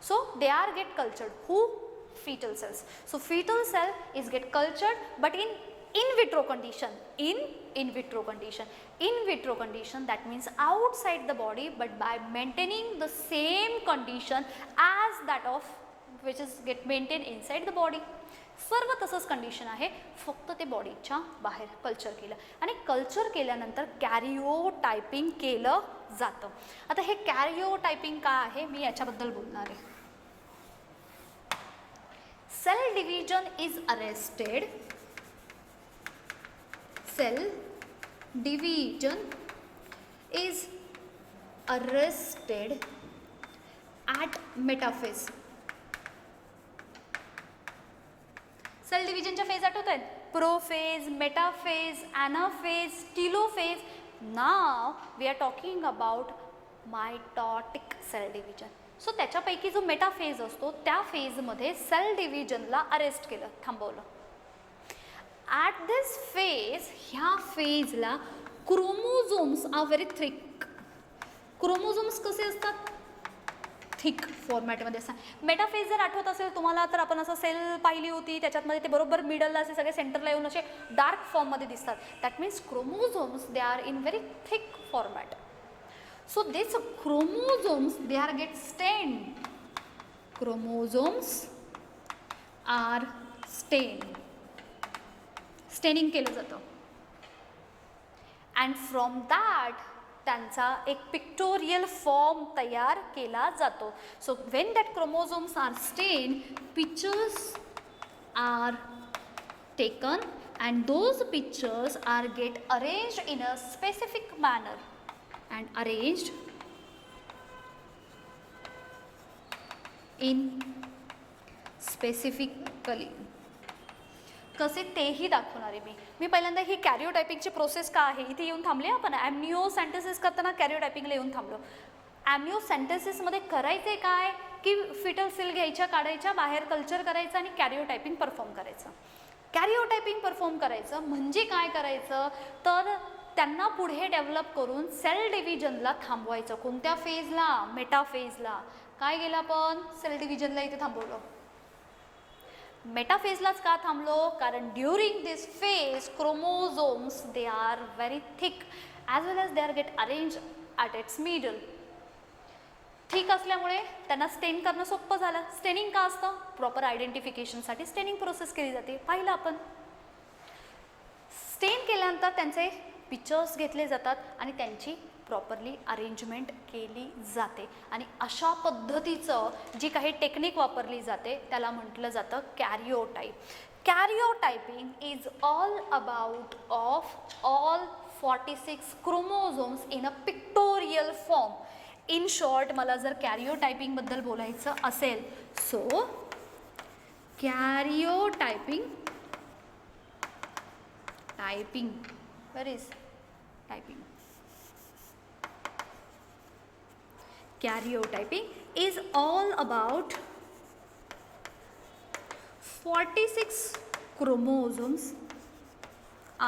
So they are get cultured. हू, fetal cells. So fetal cell is get cultured but in vitro condition. In vitro condition. In vitro condition that means outside the body but by maintaining the same condition as that of which is get maintained inside the body. सर्व तसंच कंडिशन आहे, फक्त ते बॉडीच्या बाहेर कल्चर केलं आणि कल्चर केल्यानंतर कॅरिओटायपिंग केलं जातं. आता हे कॅरिओटायपिंग का आहे मी याच्याबद्दल बोलणार आहे. Cell division is arrested. Cell division is arrested at metaphase. Cell डिव्हिजनच्या फेज आठवत आहेत, prophase, metaphase, anaphase, telophase. Now we are talking about mitotic cell division. So त्याच्यापैकी जो मेटाफेज असतो त्या फेजमध्ये सेल डिव्हिजनला अरेस्ट केलं, थांबवलं. ॲट दिस फेज, ह्या फेजला chromosomes are very thick. Chromosomes कसे असतात, थिक फॉर्मॅटमध्ये असतात. मेटाफेज जर आठवत असेल तुम्हाला तर आपण असं सेल पाहिली होती, त्याच्यातमध्ये ते बरोबर मिडलला असे सगळे सेंटरला येऊन असे डार्क फॉर्ममध्ये दिसतात. That means chromosomes they are in very thick format. So these chromosomes they are get stained. Chromosomes are stained. Staining केलं जातं. And from that त्यांचा एक पिक्टोरियल फॉर्म तयार केला जातो. So when that chromosomes are stained, pictures are taken and those pictures are get arranged in a specific manner. And arranged in specifically. कसे तेही दाखवणार आहे मी पहिल्यांदा ही कॅरिओटायपिंगची प्रोसेस का आहे इथे येऊन थांबले. आपण ॲम्निओसेंटेसिस करताना कॅरिओटायपिंगला येऊन थांबलो. ॲम्निओसेंटेसिसमध्ये करायचे काय की फिटल सेल घ्यायच्या, काढायच्या, बाहेर कल्चर करायचं आणि कॅरिओटायपिंग परफॉर्म करायचं. कॅरिओटायपिंग परफॉर्म करायचं म्हणजे काय करायचं तर त्यांना पुढे डेव्हलप करून सेल डिव्हिजनला थांबवायचं. कोणत्या फेजला, मेटाफेजला. काय गेलं आपण सेल डिव्हिजनला इथे थांबवलं. मेटाफेजलाच का थांबलो, कारण during this phase chromosomes they are very thick as well as they are get arrange at its middle. ठीक असल्यामुळे त्यांना स्टेन करणं सोपं झालं. स्टेनिंग का असतं, प्रॉपर आयडेंटिफिकेशनसाठी स्टेनिंग प्रोसेस केली जाते, पाहिलं आपण. स्टेन केल्यानंतर त्यांचे पिक्चर्स घेतले जातात आणि त्यांची प्रॉपरली अरेंजमेंट केली जाते आणि अशा पद्धतीचं जी काही टेक्निक वापरली जाते त्याला म्हटलं जातं karyotype. Karyotyping is all about of all 46 chromosomes in a pictorial form. In short मला जर कॅरिओटायपिंगबद्दल बोलायचं असेल, so karyotyping typing where is typing karyotyping is all about 46 chromosomes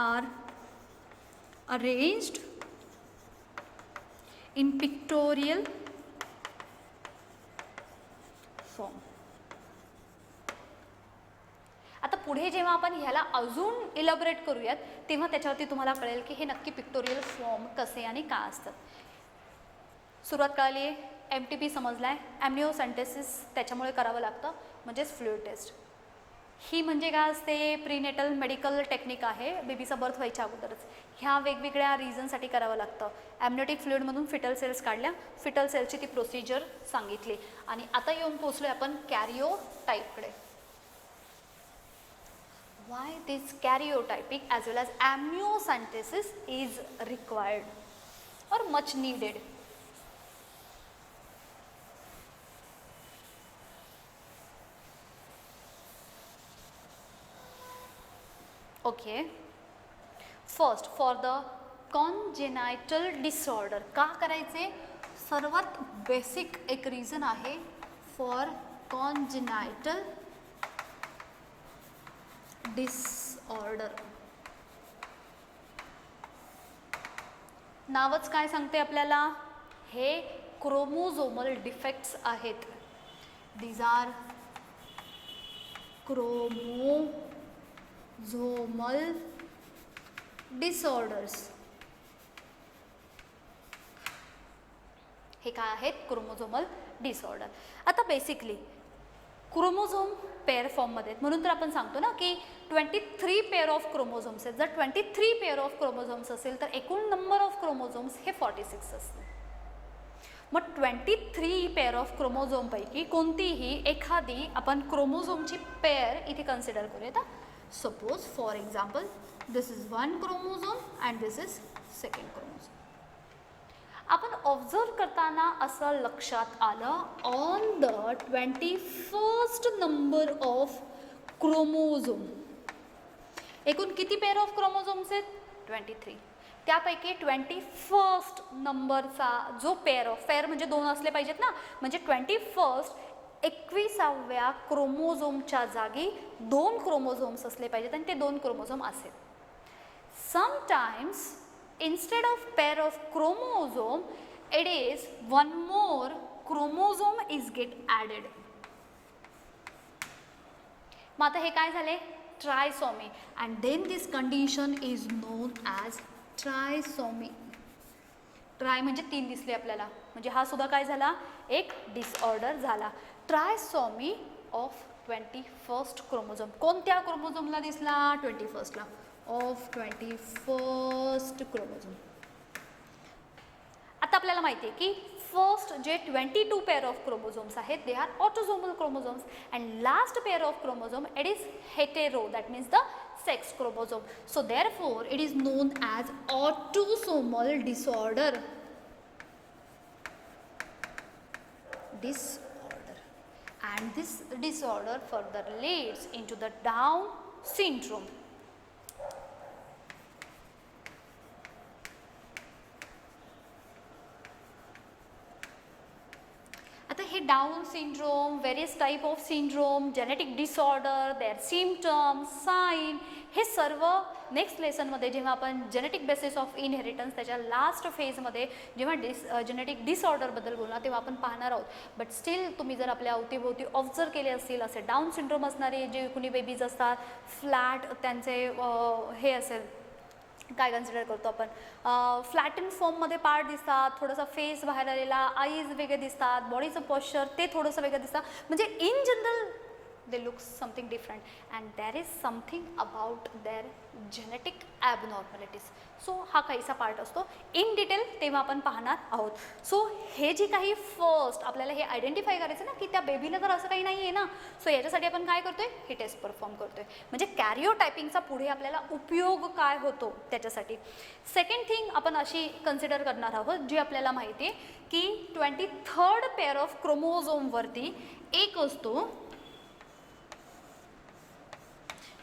are arranged in pictorial form. आता पुढे जेव्हा आपण ह्याला अजून इलॅबोरेट करूयात तेव्हा त्याच्यावरती तुम्हाला कळेल की हे नक्की पिक्टोरियल फॉर्म कसे आणि का असतात. सुरुवात कळली आहे, MTP समजला आहे, ॲम्निओसेंटेसिस त्याच्यामुळे करावं लागतं, म्हणजेच फ्लुइड टेस्ट. ही म्हणजे काय असते, प्रीनेटल मेडिकल टेक्निक आहे, बेबीचा बर्थ व्हायच्या अगोदरच. ह्या वेगवेगळ्या रिझनसाठी करावं लागतं. ॲम्निओटिक फ्लुइडमधून फिटल सेल्स काढल्या, फिटल सेल्सची ती प्रोसिजर सांगितली आणि आता येऊन पोचलो आपण कॅरिओटाईपकडे. Why this karyotyping as well as amniocentesis is required or much needed? Okay, first for the congenital disorder का करायचे, सर्वात बेसिक एक रिझन आहे फॉर congenital डिसऑर्डर. नावच काय सांगते आपल्याला, हे क्रोमोझोमल डिफेक्ट्स आहेत. These are chromosomal disorders. हे काय आहेत, क्रोमोझोमल डिसऑर्डर. आता बेसिकली क्रोमोझोम पेअर फॉर्ममध्ये आहेत, म्हणून तर आपण सांगतो ना की 23 पेअर ऑफ क्रोमोझोम्स आहेत. जर 23 पेअर ऑफ क्रोमोझोम्स असेल तर एकूण नंबर ऑफ क्रोमोझोम्स हे 46 असतील. मग 23 पेअर ऑफ क्रोमोझोमपैकी कोणतीही एखादी आपण क्रोमोझोमची पेअर इथे कन्सिडर करूयात. Suppose for example this is 1 chromosome and this is 2nd chromosome. आपण ऑब्झर्व करताना असं लक्षात आलं, on the 21st number of chromosome एकूण किती पेअर ऑफ क्रोमोझोम्स आहेत, 23. त्यापैकी 21st नंबरचा जो पेअर ऑफ, पेअर म्हणजे 2 असले पाहिजेत ना, म्हणजे 21st 21व्या क्रोमोझोमच्या जागी 2 क्रोमोझोम्स असले पाहिजेत आणि ते 2 क्रोमोझोम असेल. Sometimes instead of pair of chromosome it is one more chromosome is get added. मग आता हे काय झाले, trisomy, and then this condition is known as trisomy. Try म्हणजे 3 दिसले आपल्याला, म्हणजे हा सुद्धा काय झाला, एक डिसऑर्डर झाला. Trisomy of 21st chromosome. कोणत्या क्रोमोझोमला दिसला, 21st ला, ऑफ 21st क्रोमोझोम. आता आपल्याला माहिती आहे की फर्स्ट जे 22 पेअर ऑफ क्रोमोझोम्स आहेत they are autosomal chromosomes and last pair of chromosome it is hetero, that means the sex chromosome. So therefore it is known as autosomal disorder. And this disorder further leads into the Down syndrome. आता हे Down syndrome, various type of syndrome, genetic disorder, their symptoms, sign, हे सर्व नेक्स्ट लेसनमध्ये जेव्हा आपण जेनेटिक बेसिस ऑफ इनहेरिटन्स त्याच्या लास्ट फेजमध्ये जेव्हा जेनेटिक डिसऑर्डरबद्दल बोलणार तेव्हा आपण पाहणार आहोत. बट स्टील तुम्ही जर आपल्या अवतीभोवती ऑब्झर्व केले असतील असे डाऊन सिंड्रोम असणारे जे कुणी बेबीज असतात, फ्लॅट त्यांचे हे असेल काय कन्सिडर करतो आपण, फ्लॅटन फॉर्ममध्ये पार्ट दिसतात, थोडासा फेस बाहेर आलेला, आईज वेगळे दिसतात, बॉडीचं पॉश्चर ते थोडंसं वेगळं दिसतं, म्हणजे in general they look something different and there is something about their genetic abnormalities. So हा काहीसा पार्ट असतो इन डिटेल तेव्हा आपण पाहणार आहोत. सो हे जी काही फर्स्ट आपल्याला हे आयडेंटिफाय करायचं ना की त्या बेबीला तर असं काही नाही आहे ना, सो याच्यासाठी आपण काय करतोय, हे टेस्ट परफॉर्म करतोय, म्हणजे कॅरिओटायपिंगचा पुढे आपल्याला उपयोग काय होतो त्याच्यासाठी. सेकंड थिंग आपण अशी कन्सिडर करणार आहोत जी आपल्याला माहिती आहे की 23rd पेअर ऑफ क्रोमोझोमवरती एक असतो,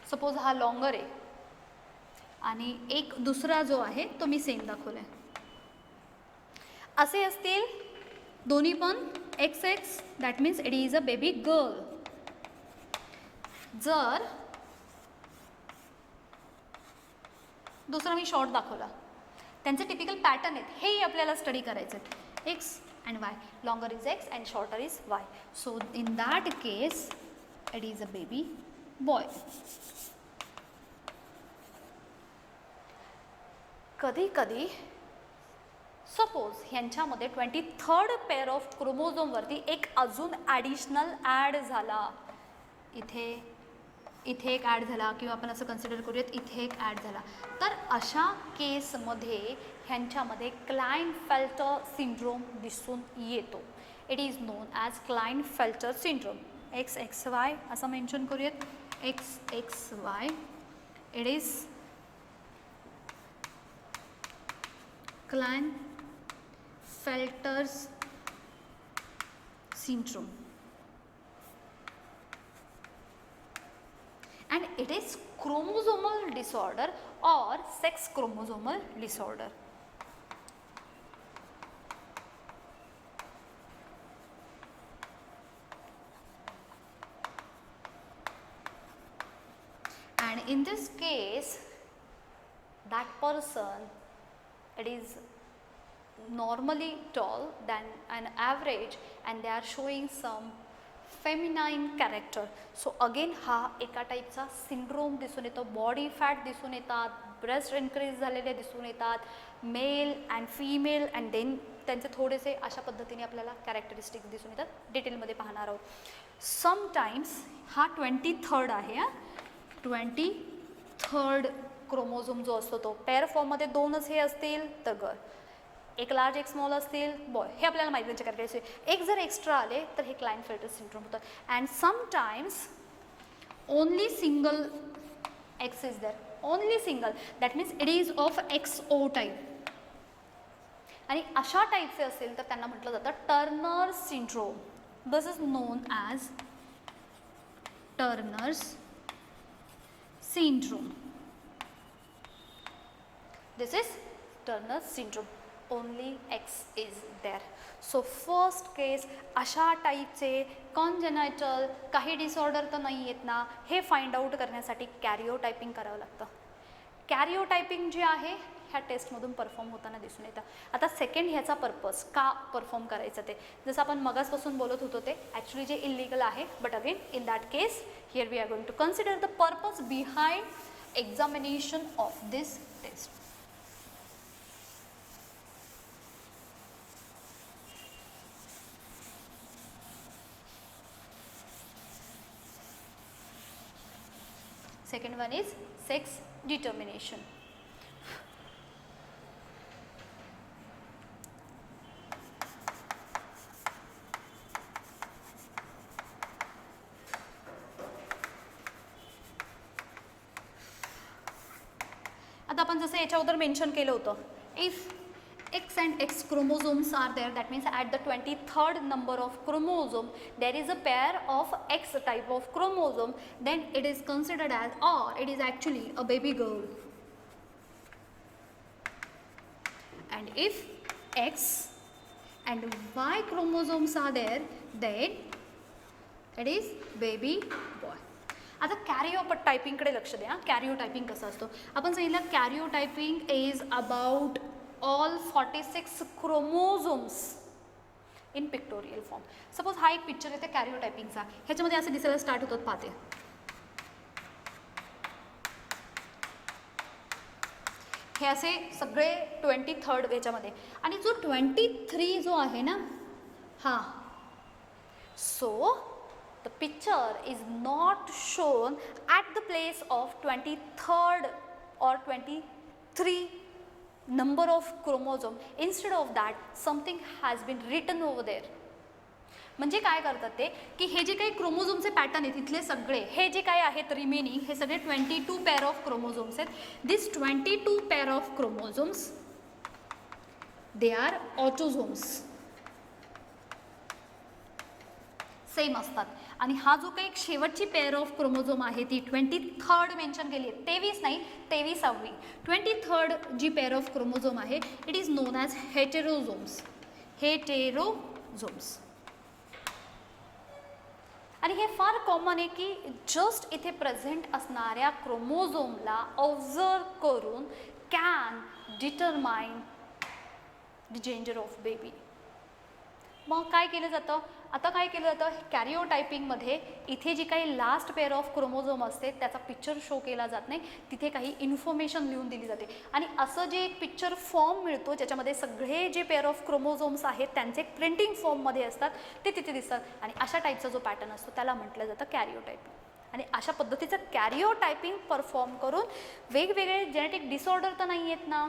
सपोज हा लॉंगर आहे आणि एक दुसरा जो आहे तो मी सेम दाखवला आहे, असे असतील दोन्ही पण XX, that means it is a baby girl. जर दुसरा मी शॉर्ट दाखवला, त्यांचे टिपिकल पॅटर्न आहेत हेही आपल्याला स्टडी करायचे आहेत, X and Y, longer is X and shorter is Y. So in that case it is a baby boy. कधी कधी सपोज ह्यांच्यामध्ये 23rd पेअर ऑफ क्रोमोझोमवरती एक अजून ॲडिशनल ॲड झाला, इथे एक ॲड झाला किंवा आपण असं कन्सिडर करूयात इथे एक ॲड झाला, तर अशा केसमध्ये ह्यांच्यामध्ये क्लाइनफेल्टर सिंड्रोम दिसून येतो. It is known as Klinefelter syndrome. XXY असं मेन्शन करूयात, XXY. It is Klinefelter's syndrome and it is chromosomal disorder or sex chromosomal disorder. And in this case that person, it is normally tall than an average and they are showing some feminine character. So again हा एका टाईपचा सिंड्रोम दिसून येतो, बॉडी फॅट दिसून येतात, ब्रेस्ट इन्क्रीज झालेले दिसून येतात, male and female and then त्यांचे थोडेसे अशा पद्धतीने आपल्याला कॅरेक्टरिस्टिक्स दिसून येतात, डिटेलमध्ये पाहणार आहोत. समटाईम्स हा 23rd आहे, 23rd क्रोमोझोम जो असतो तो पेअर फॉर्ममध्ये दोनच हे असतील तर गर्ल, एक लार्ज एक स्मॉल असतील बॉय, हे आपल्याला माहिती त्यांच्या कॅरेक्टरिस्टिक. एक जर एक्स्ट्रा आले तर हे क्लाइनफेल्टर सिंड्रोम होतं. And sometimes only single X is there, only single, that means it is of XO type. आणि अशा टाईपचे असेल तर त्यांना म्हटलं जातं Turner syndrome. This is known as Turner's syndrome. This is Turner syndrome, only X is there. So first case अशा टाईपचे कॉन्जेनायटल काही डिसऑर्डर तर नाही आहेत ना, हे फाइंड आउट करण्यासाठी कॅरिओटायपिंग करावं लागतं. कॅरिओटायपिंग जे आहे ह्या टेस्टमधून परफॉर्म होताना दिसून येतं. आता सेकंड ह्याचा पर्पज का परफॉर्म करायचं ते जसं आपण मगासपासून बोलत होतो ते ॲक्च्युली जे इलिगल आहे, but again in that case here we are going to consider the purpose behind examination of this test. Second one is sex determination. आता आपण जसं याच्या अगोदर मेन्शन केलं होतं, if X and X chromosomes are there, that means at the 23rd number of chromosome there is a pair of X type of chromosome, then it is considered as, or it is actually a baby girl. And if X and Y chromosomes are there, then it is baby boy. आता कॅरिओटायपिंगकडे लक्ष द्या. कॅरिओटायपिंग कसं असतं आपण सांगितलं. Karyotyping is about all 46 chromosomes in pictorial form. Suppose हा एक पिक्चर येते कॅरिओटायपिंगचा. ह्याच्यामध्ये असं दिसायला स्टार्ट होतात पाहते. हे असे सगळे 23rd याच्यामध्ये. आणि जो 23 जो आहे ना हा, so the picture is not shown at the place of 23rd or 23 number of chromosome. Instead of that something has been written over there. म्हणजे काय करतात ते की हे जे काही क्रोमोझोमचे पॅटर्न आहेत इथले सगळे हे जे काही आहेत रिमेनिंग हे सगळे 22 पेअर ऑफ क्रोमोझोम्स आहेत. This 22 pair of chromosomes they are autosomes. Same असतात. आणि हा जो काही शेवटची पेअर ऑफ क्रोमोझोम आहे ती 23rd मेन्शन केली आहे. 23 नाही 23वी 23rd जी पेअर ऑफ क्रोमोझोम आहे it is known as heterosomes. Heterosomes. आणि हे फार कॉमन आहे की जस्ट इथे प्रेझेंट असणाऱ्या क्रोमोझोमला ऑब्झर्व करून can determine the gender of baby. मग काय केलं जातं आता काय केलं जातं कॅरिओटायपिंगमध्ये इथे जी काही लास्ट पेअर ऑफ क्रोमोझोम असते त्याचा पिक्चर शो केला जात नाही. तिथे काही इन्फॉर्मेशन लिहून दिली जाते. आणि असं जे एक पिक्चर फॉर्म मिळतो ज्याच्यामध्ये सगळे जे पेअर ऑफ क्रोमोझोम्स आहेत त्यांचे एक प्रिंटिंग फॉर्ममध्ये असतात ते तिथे दिसतात. आणि अशा टाईपचा जो पॅटर्न असतो त्याला म्हटलं जातं कॅरिओटायपिंग. आणि अशा पद्धतीचं कॅरिओटायपिंग परफॉर्म करून वेगवेगळे जेनेटिक डिसऑर्डर तर नाही आहेत ना,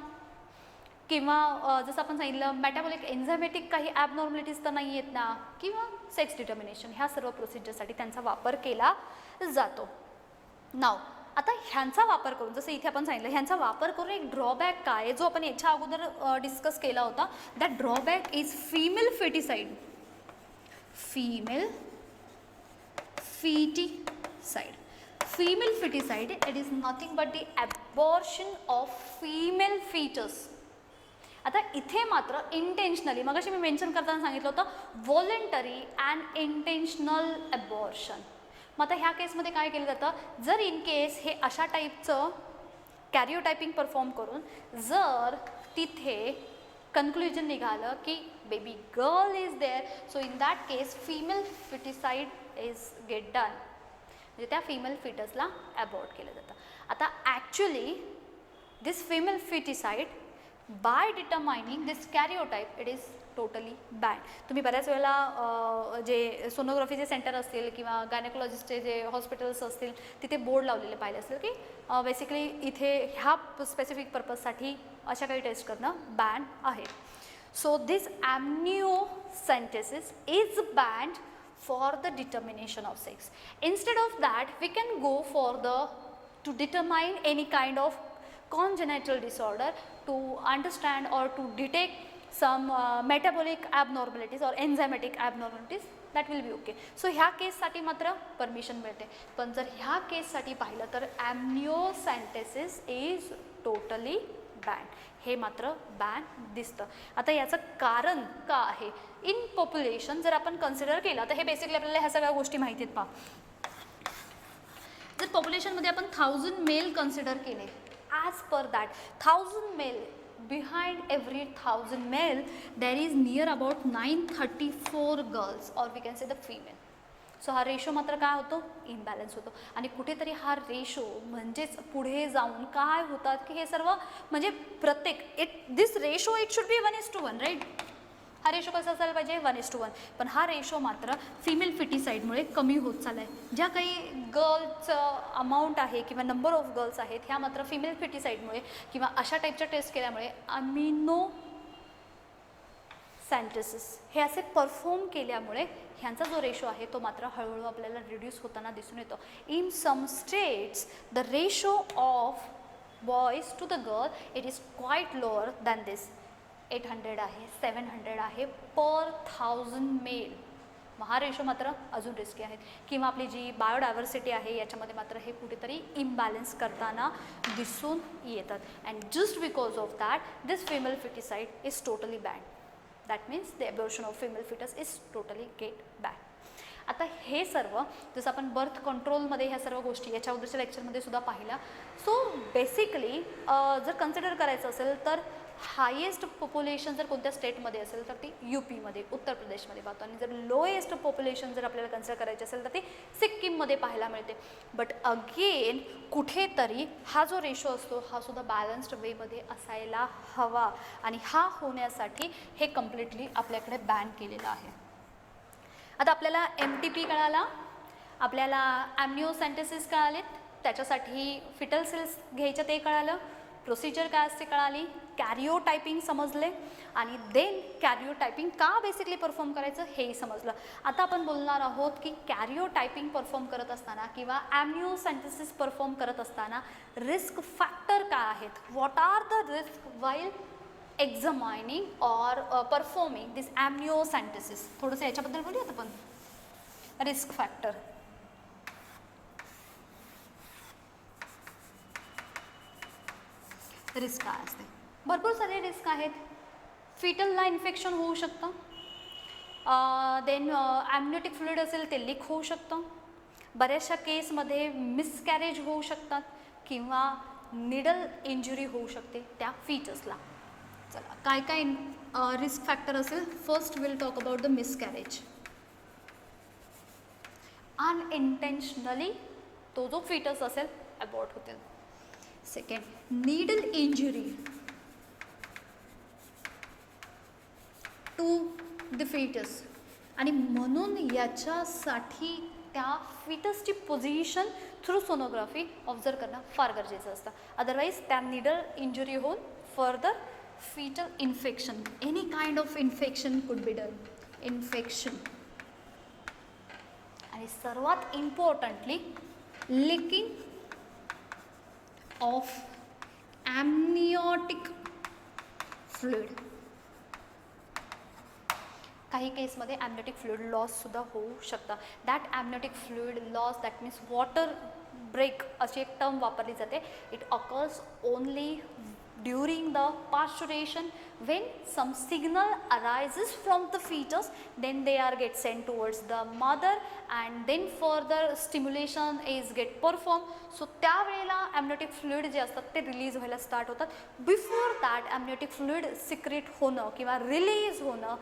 किंवा जसं आपण सांगितलं मेटाबॉलिक एन्झायमॅटिक काही ॲबनॉर्मलिटीज तर नाही आहेत ना, किंवा सेक्स डिटर्मिनेशन ह्या सर्व प्रोसिजरसाठी त्यांचा वापर केला जातो. नाव आता ह्यांचा वापर करून जसं इथे आपण सांगितलं ह्यांचा वापर करून एक ड्रॉबॅक काय जो आपण याच्या अगोदर डिस्कस केला होता. That drawback is female foeticide. Female foeticide. Female feticide, it is nothing but the abortion of female fetus. आता इथे मात्र इंटेन्शनली मगाशी मी मेन्शन करताना सांगितलं होतं व्हॉलंटरी अँड इंटेन्शनल अबॉर्शन. मग आता ह्या केसमध्ये काय केलं जातं जर इन केस हे अशा टाईपचं कॅरिओटायपिंग परफॉर्म करून जर तिथे कन्क्ल्युजन निघालं की baby girl is there, so in that case female feticide is get done. म्हणजे त्या फिमेल फिटसला अबॉर्ट केलं जातं. आता actually this female feticide by determining this karyotype it is totally bad. तुम्ही बऱ्याच वेळेला जे सोनोग्राफीचे सेंटर असतील किंवा गायनेकोलॉजिस्टचे जे हॉस्पिटल्स असतील तिथे बोर्ड लावलेले पाहिले असेल की बेसिकली इथे ह्या स्पेसिफिक पर्पजसाठी अशा काही टेस्ट करणं बॅन आहे. So this amniocentesis is banned for the determination of sex. Instead of that we can go for to determine any kind of congenital disorder, to understand or to detect some metabolic abnormalities or enzymatic abnormalities, that will be okay. So ह्या केससाठी मात्र परमिशन मिळते. पण जर ह्या केससाठी पाहिलं तर amniocentesis is totally banned. हे मात्र बॅन दिसतं. आता याचं कारण का आहे इन पॉप्युलेशन जर आपण कन्सिडर केलं तर हे बेसिकली आपल्याला ह्या सगळ्या गोष्टी माहिती आहेत. पहा जर पॉप्युलेशनमध्ये आपण 1000 मेल कन्सिडर केले as per that 1000 male behind every 1000 male there is near about 934 girls or we can say the female. So हा रेशो मात्र काय होतो इम्बॅलन्स होतो. आणि कुठेतरी हा रेशो म्हणजेच पुढे जाऊन काय होतात की हे सर्व म्हणजे प्रत्येक this ratio it should be 1:1 right. हा रेशो कसा असायला पाहिजे 1:1. पण हा रेशो मात्र फिमेल फिटिसाईडमुळे कमी होत चालला आहे. ज्या काही गर्ल्सचं अमाऊंट आहे किंवा नंबर ऑफ गर्ल्स आहेत ह्या मात्र फिमेल फिटिसाईडमुळे किंवा अशा टाईपच्या टेस्ट केल्यामुळे अमिनो सेंटेसिस हे असे परफॉर्म केल्यामुळे ह्यांचा जो रेशो आहे तो मात्र हळूहळू आपल्याला रिड्यूस होताना दिसून येतो. In some states the ratio of boys to the girl it is quite lower than this. 800 आहे 700 आहे पर 1000 मेल. मग हा रेशो मात्र अजून रिस्की आहेत. किंवा आपली जी बायोडायव्हर्सिटी आहे याच्यामध्ये मात्र हे कुठेतरी इम्बॅलन्स करताना दिसून येतात. And just because of that this female feticide is totally bad. That means the abortion of female fetus is totally get back. आता हे सर्व जसं आपण बर्थ कंट्रोलमध्ये ह्या सर्व गोष्टी याच्या अगोदरच्या लेक्चरमध्ये सुद्धा पाहिल्या. सो बेसिकली जर कन्सिडर करायचं असेल तर हायेस्ट पॉप्युलेशन जर कोणत्या स्टेटमध्ये असेल तर ती UPमध्ये, उत्तर प्रदेशमध्ये पाहतो, आणि जर लोएस्ट पॉप्युलेशन जर आपल्याला कन्सिडर करायची असेल तर ती सिक्कीममध्ये पाहायला मिळते. बट अगेन कुठेतरी हा जो रेशो असतो हा सुद्धा बॅलन्स्ड वेमध्ये असायला हवा, आणि हा होण्यासाठी हे कम्प्लिटली आपल्याकडे बॅन केलेलं आहे. आता आपल्याला MTP कळाला, आपल्याला ॲम्निओसेंटेसिस कळालेत, त्याच्यासाठी फिटल सेल्स घ्यायच्या ते कळालं, प्रोसिजर काय असते कळाली, कॅरिओटायपिंग समजले, आणि देन कॅरिओटायपिंग का बेसिकली परफॉर्म करायचं हेही समजलं. आता आपण बोलणार आहोत की कॅरिओटायपिंग परफॉर्म करत असताना किंवा ॲम्निओसेंटेसिस परफॉर्म करत असताना रिस्क फॅक्टर काय आहेत, what are the risk while examining or performing this amniocentesis. थोडंसं याच्याबद्दल बोलूयात आपण. रिस्क फॅक्टर, रिस्क काय असते, भरपूर सारे रिस्क आहेत. फिटलला इन्फेक्शन होऊ शकतं, देन ॲम्निओटिक फ्लुइड असेल ते लीक होऊ शकतं, बऱ्याचशा केसमध्ये मिसकॅरेज होऊ शकतात किंवा निडल इंजुरी होऊ शकते त्या फीचर्सला. चला काय काय रिस्क फॅक्टर असेल. First will talk about the miscarriage. Unintentionally तो जो फीटस असेल अबॉर्ट होतील. Second, needle injury to the fetus, आणि म्हणून याच्यासाठी त्या फिटसची पोझिशन थ्रू सोनोग्राफी ऑब्झर्व करणं फार गरजेचं असतं. अदरवाईज त्या नीडल इंजुरी होऊन further fetal infection, any kind of infection could be done, infection. आणि सर्वात importantly leaking of amniotic fluid. काही केसमध्ये ॲम्निओटिक फ्लुइड लॉस सुद्धा होऊ शकतं. That amniotic fluid loss, that means water break अशी एक टर्म वापरली जाते. It occurs only during the parturition when some signal arises from the fetus, then they are get sent towards the mother and then further stimulation is get performed. So त्यावेळेला amniotic fluid जे असतात ते रिलीज व्हायला स्टार्ट होतात. Before that amniotic fluid secrete होणं किंवा रिलीज होणं,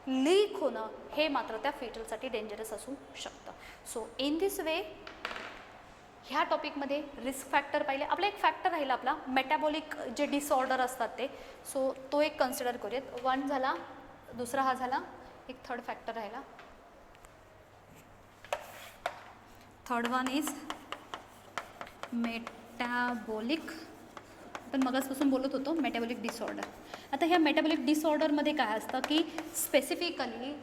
लीक होणं हे मात्र त्या फिटलसाठी डेंजरस असू शकतं. सो इन दिस वे ह्या टॉपिकमध्ये रिस्क फॅक्टर पाहिले. आपला एक फॅक्टर राहिला आपला मेटाबॉलिक जे डिसऑर्डर असतात ते. सो तो एक कन्सिडर करूयात. वन झाला, दुसरा हा झाला, एक थर्ड फॅक्टर राहिला. Third one is metabolic. आपण मगाचपासून बोलत होतो मेटाबॉलिक डिसऑर्डर. आता ह्या मेटाबॉलिक डिसऑर्डरमध्ये काय असतं की स्पेसिफिकली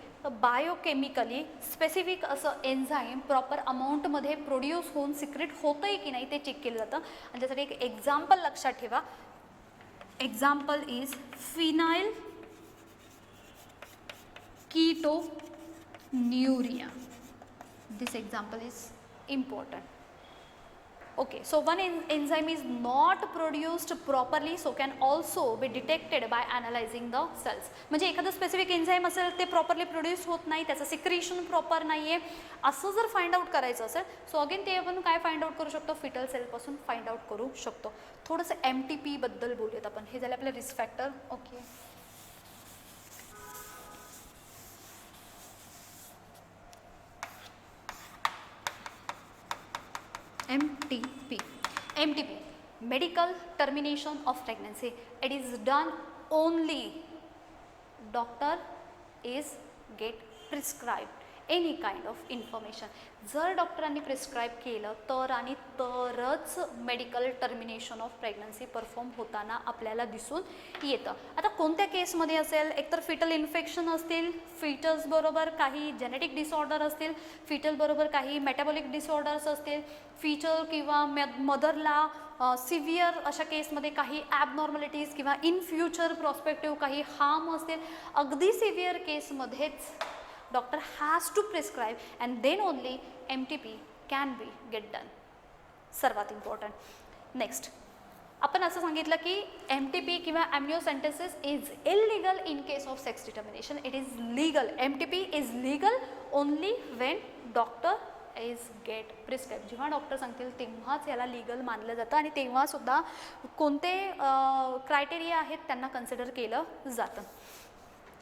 बायोकेमिकली स्पेसिफिक असं एन्झाईम प्रॉपर अमाऊंटमध्ये प्रोड्यूस होऊन सिक्रेट होतं आहे की नाही ते चेक केलं जातं. आणि त्यासाठी एक एक्झाम्पल लक्षात ठेवा. Example is phenyl ketonuria. This example is important. Okay, so one enzyme is not produced properly, so can also be detected by analyzing the cells. म्हणजे एखादं स्पेसिफिक एन्झाईम असेल ते प्रॉपरली प्रोड्यूस होत नाही, त्याचं सिक्रेशन प्रॉपर नाही आहे, असं जर फाइंड आउट करायचं असेल सो अगेन ते आपण काय फाइंड आउट करू शकतो, फिटल सेलपासून फाइंड आउट करू शकतो. थोडंसं MTP बद्दल बोलूयात आपण. हे झालं आपलं risk factor. Okay, MTP, medical termination of pregnancy. It is done only doctor is get prescribed any kind of information. जर डॉक्टरांनी प्रिस्क्राईब केलं तर आणि तरच medical termination of pregnancy perform होताना आपल्याला दिसून येतं. आता कोणत्या केसमध्ये असेल, एकतर फिटल इन्फेक्शन असतील, फिटस बरोबर काही जेनेटिक डिसऑर्डर असतील, फिटल बरोबर काही मेटाबॉलिक डिसऑर्डर्स असतील, फिटल किंवा मदरला सिव्हिअर अशा केसमध्ये काही ॲबनॉर्मॅलिटीज किंवा इन फ्युचर प्रॉस्पेक्टिव्ह काही हार्म असतील. अगदी severe केसमध्येच doctor has to prescribe and then only MTP can be get done. सर्वात इम्पॉर्टंट. नेक्स्ट, आपण असं सांगितलं की MTP किंवा amniocentesis is illegal in case of sex determination. It is legal. MTP is legal only when doctor is get prescribe. जेव्हा डॉक्टर सांगतील तेव्हाच याला लीगल मानलं जातं आणि तेव्हासुद्धा कोणते क्रायटेरिया आहेत त्यांना कन्सिडर केलं जातं.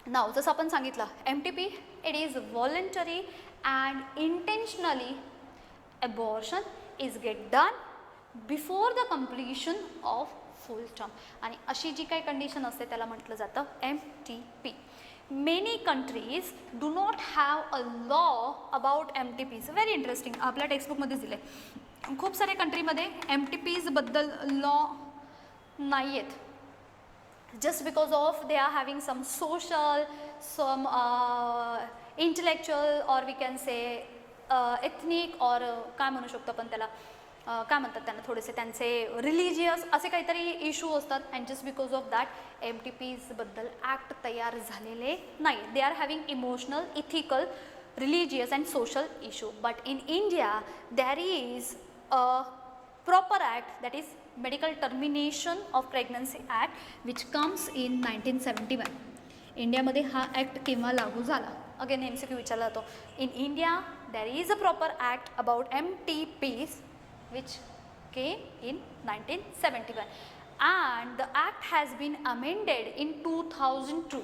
नाव जसं आपण सांगितलं MTP it is voluntary and intentionally abortion is get done before the completion of full term. आणि अशी जी काही कंडिशन असते त्याला म्हटलं जातं MTP. Many countries do not have a law about MTPs. Very interesting. आपल्या टेक्स्टबुकमध्येच दिलं आहे. खूप साऱ्या कंट्रीमध्ये MTPsबद्दल लॉ नाही आहेत. just because of they are having some social, some intellectual or we can say ethnic or काय म्हणू शकतो आपण त्याला काय म्हणतात त्यांना थोडेसे त्यांचे रिलिजियस असे काहीतरी इश्यू असतात. And just because of that MTPsबद्दल ॲक्ट तयार झालेले नाही. They are having emotional, ethical, religious and social issue. But in India there is a proper act, that is medical termination of pregnancy act, which comes in 1971. इंडियामध्ये हा ॲक्ट केव्हा लागू झाला? अगेन MCQ विचारला जातो. In India there is a proper act about MTPs which came in 1971 and the act has been amended in 2002.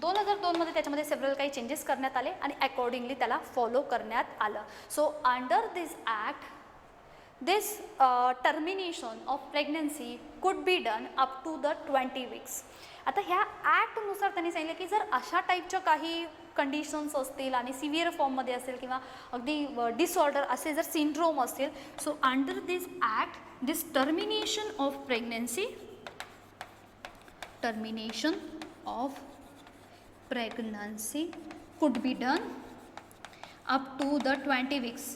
2002 मध्ये त्याच्यामध्ये सेव्हरल काही चेंजेस करण्यात आले आणि अकॉर्डिंगली त्याला फॉलो करण्यात आलं. So under this act this termination of pregnancy could be done up to the 20 weeks. आता ह्या ॲक्टनुसार त्यांनी सांगितलं की जर अशा टाईपच्या काही कंडिशन्स असतील आणि सिव्हिअर फॉर्ममध्ये असेल किंवा अगदी डिसऑर्डर असे जर सिंड्रोम असतील, so under this act this termination of pregnancy could be done up to the 20 weeks.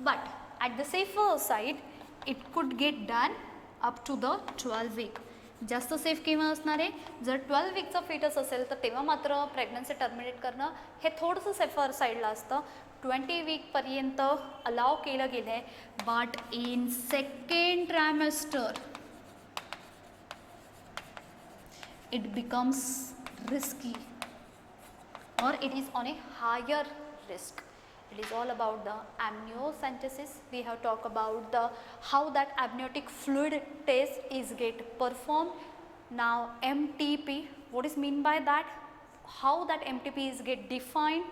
But at the safer side it could get done up to the 12 week. जास्त सेफ केव्हा असणार आहे? जर 12 वीकचा फिटस असेल तर तेव्हा मात्र प्रेग्नन्सी टर्मिनेट करणं हे थोडंसं सेफर साईडला असतं. 20 वीकपर्यंत अलाव केलं गेलं आहे. But in second trimester it becomes risky or it is on a higher risk. It is all about the amniocentesis. We have talked about the how that amniotic fluid test is get performed. Now MTP, what is mean by that? How that MTP is get defined?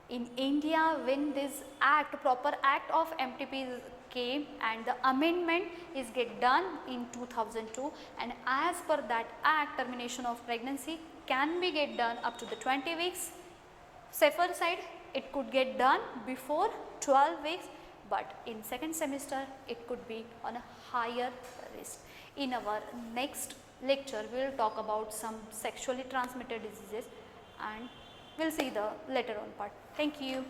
In India, when this act, proper act of MTP came and the amendment is get done in 2002, and as per that act, termination of pregnancy can be get done up to the 20 weeks. Safer side, it could get done before 12 weeks, but in second semester it could be on a higher risk. In our next lecture, we will talk about some sexually transmitted diseases and we'll see the later on part. Thank you.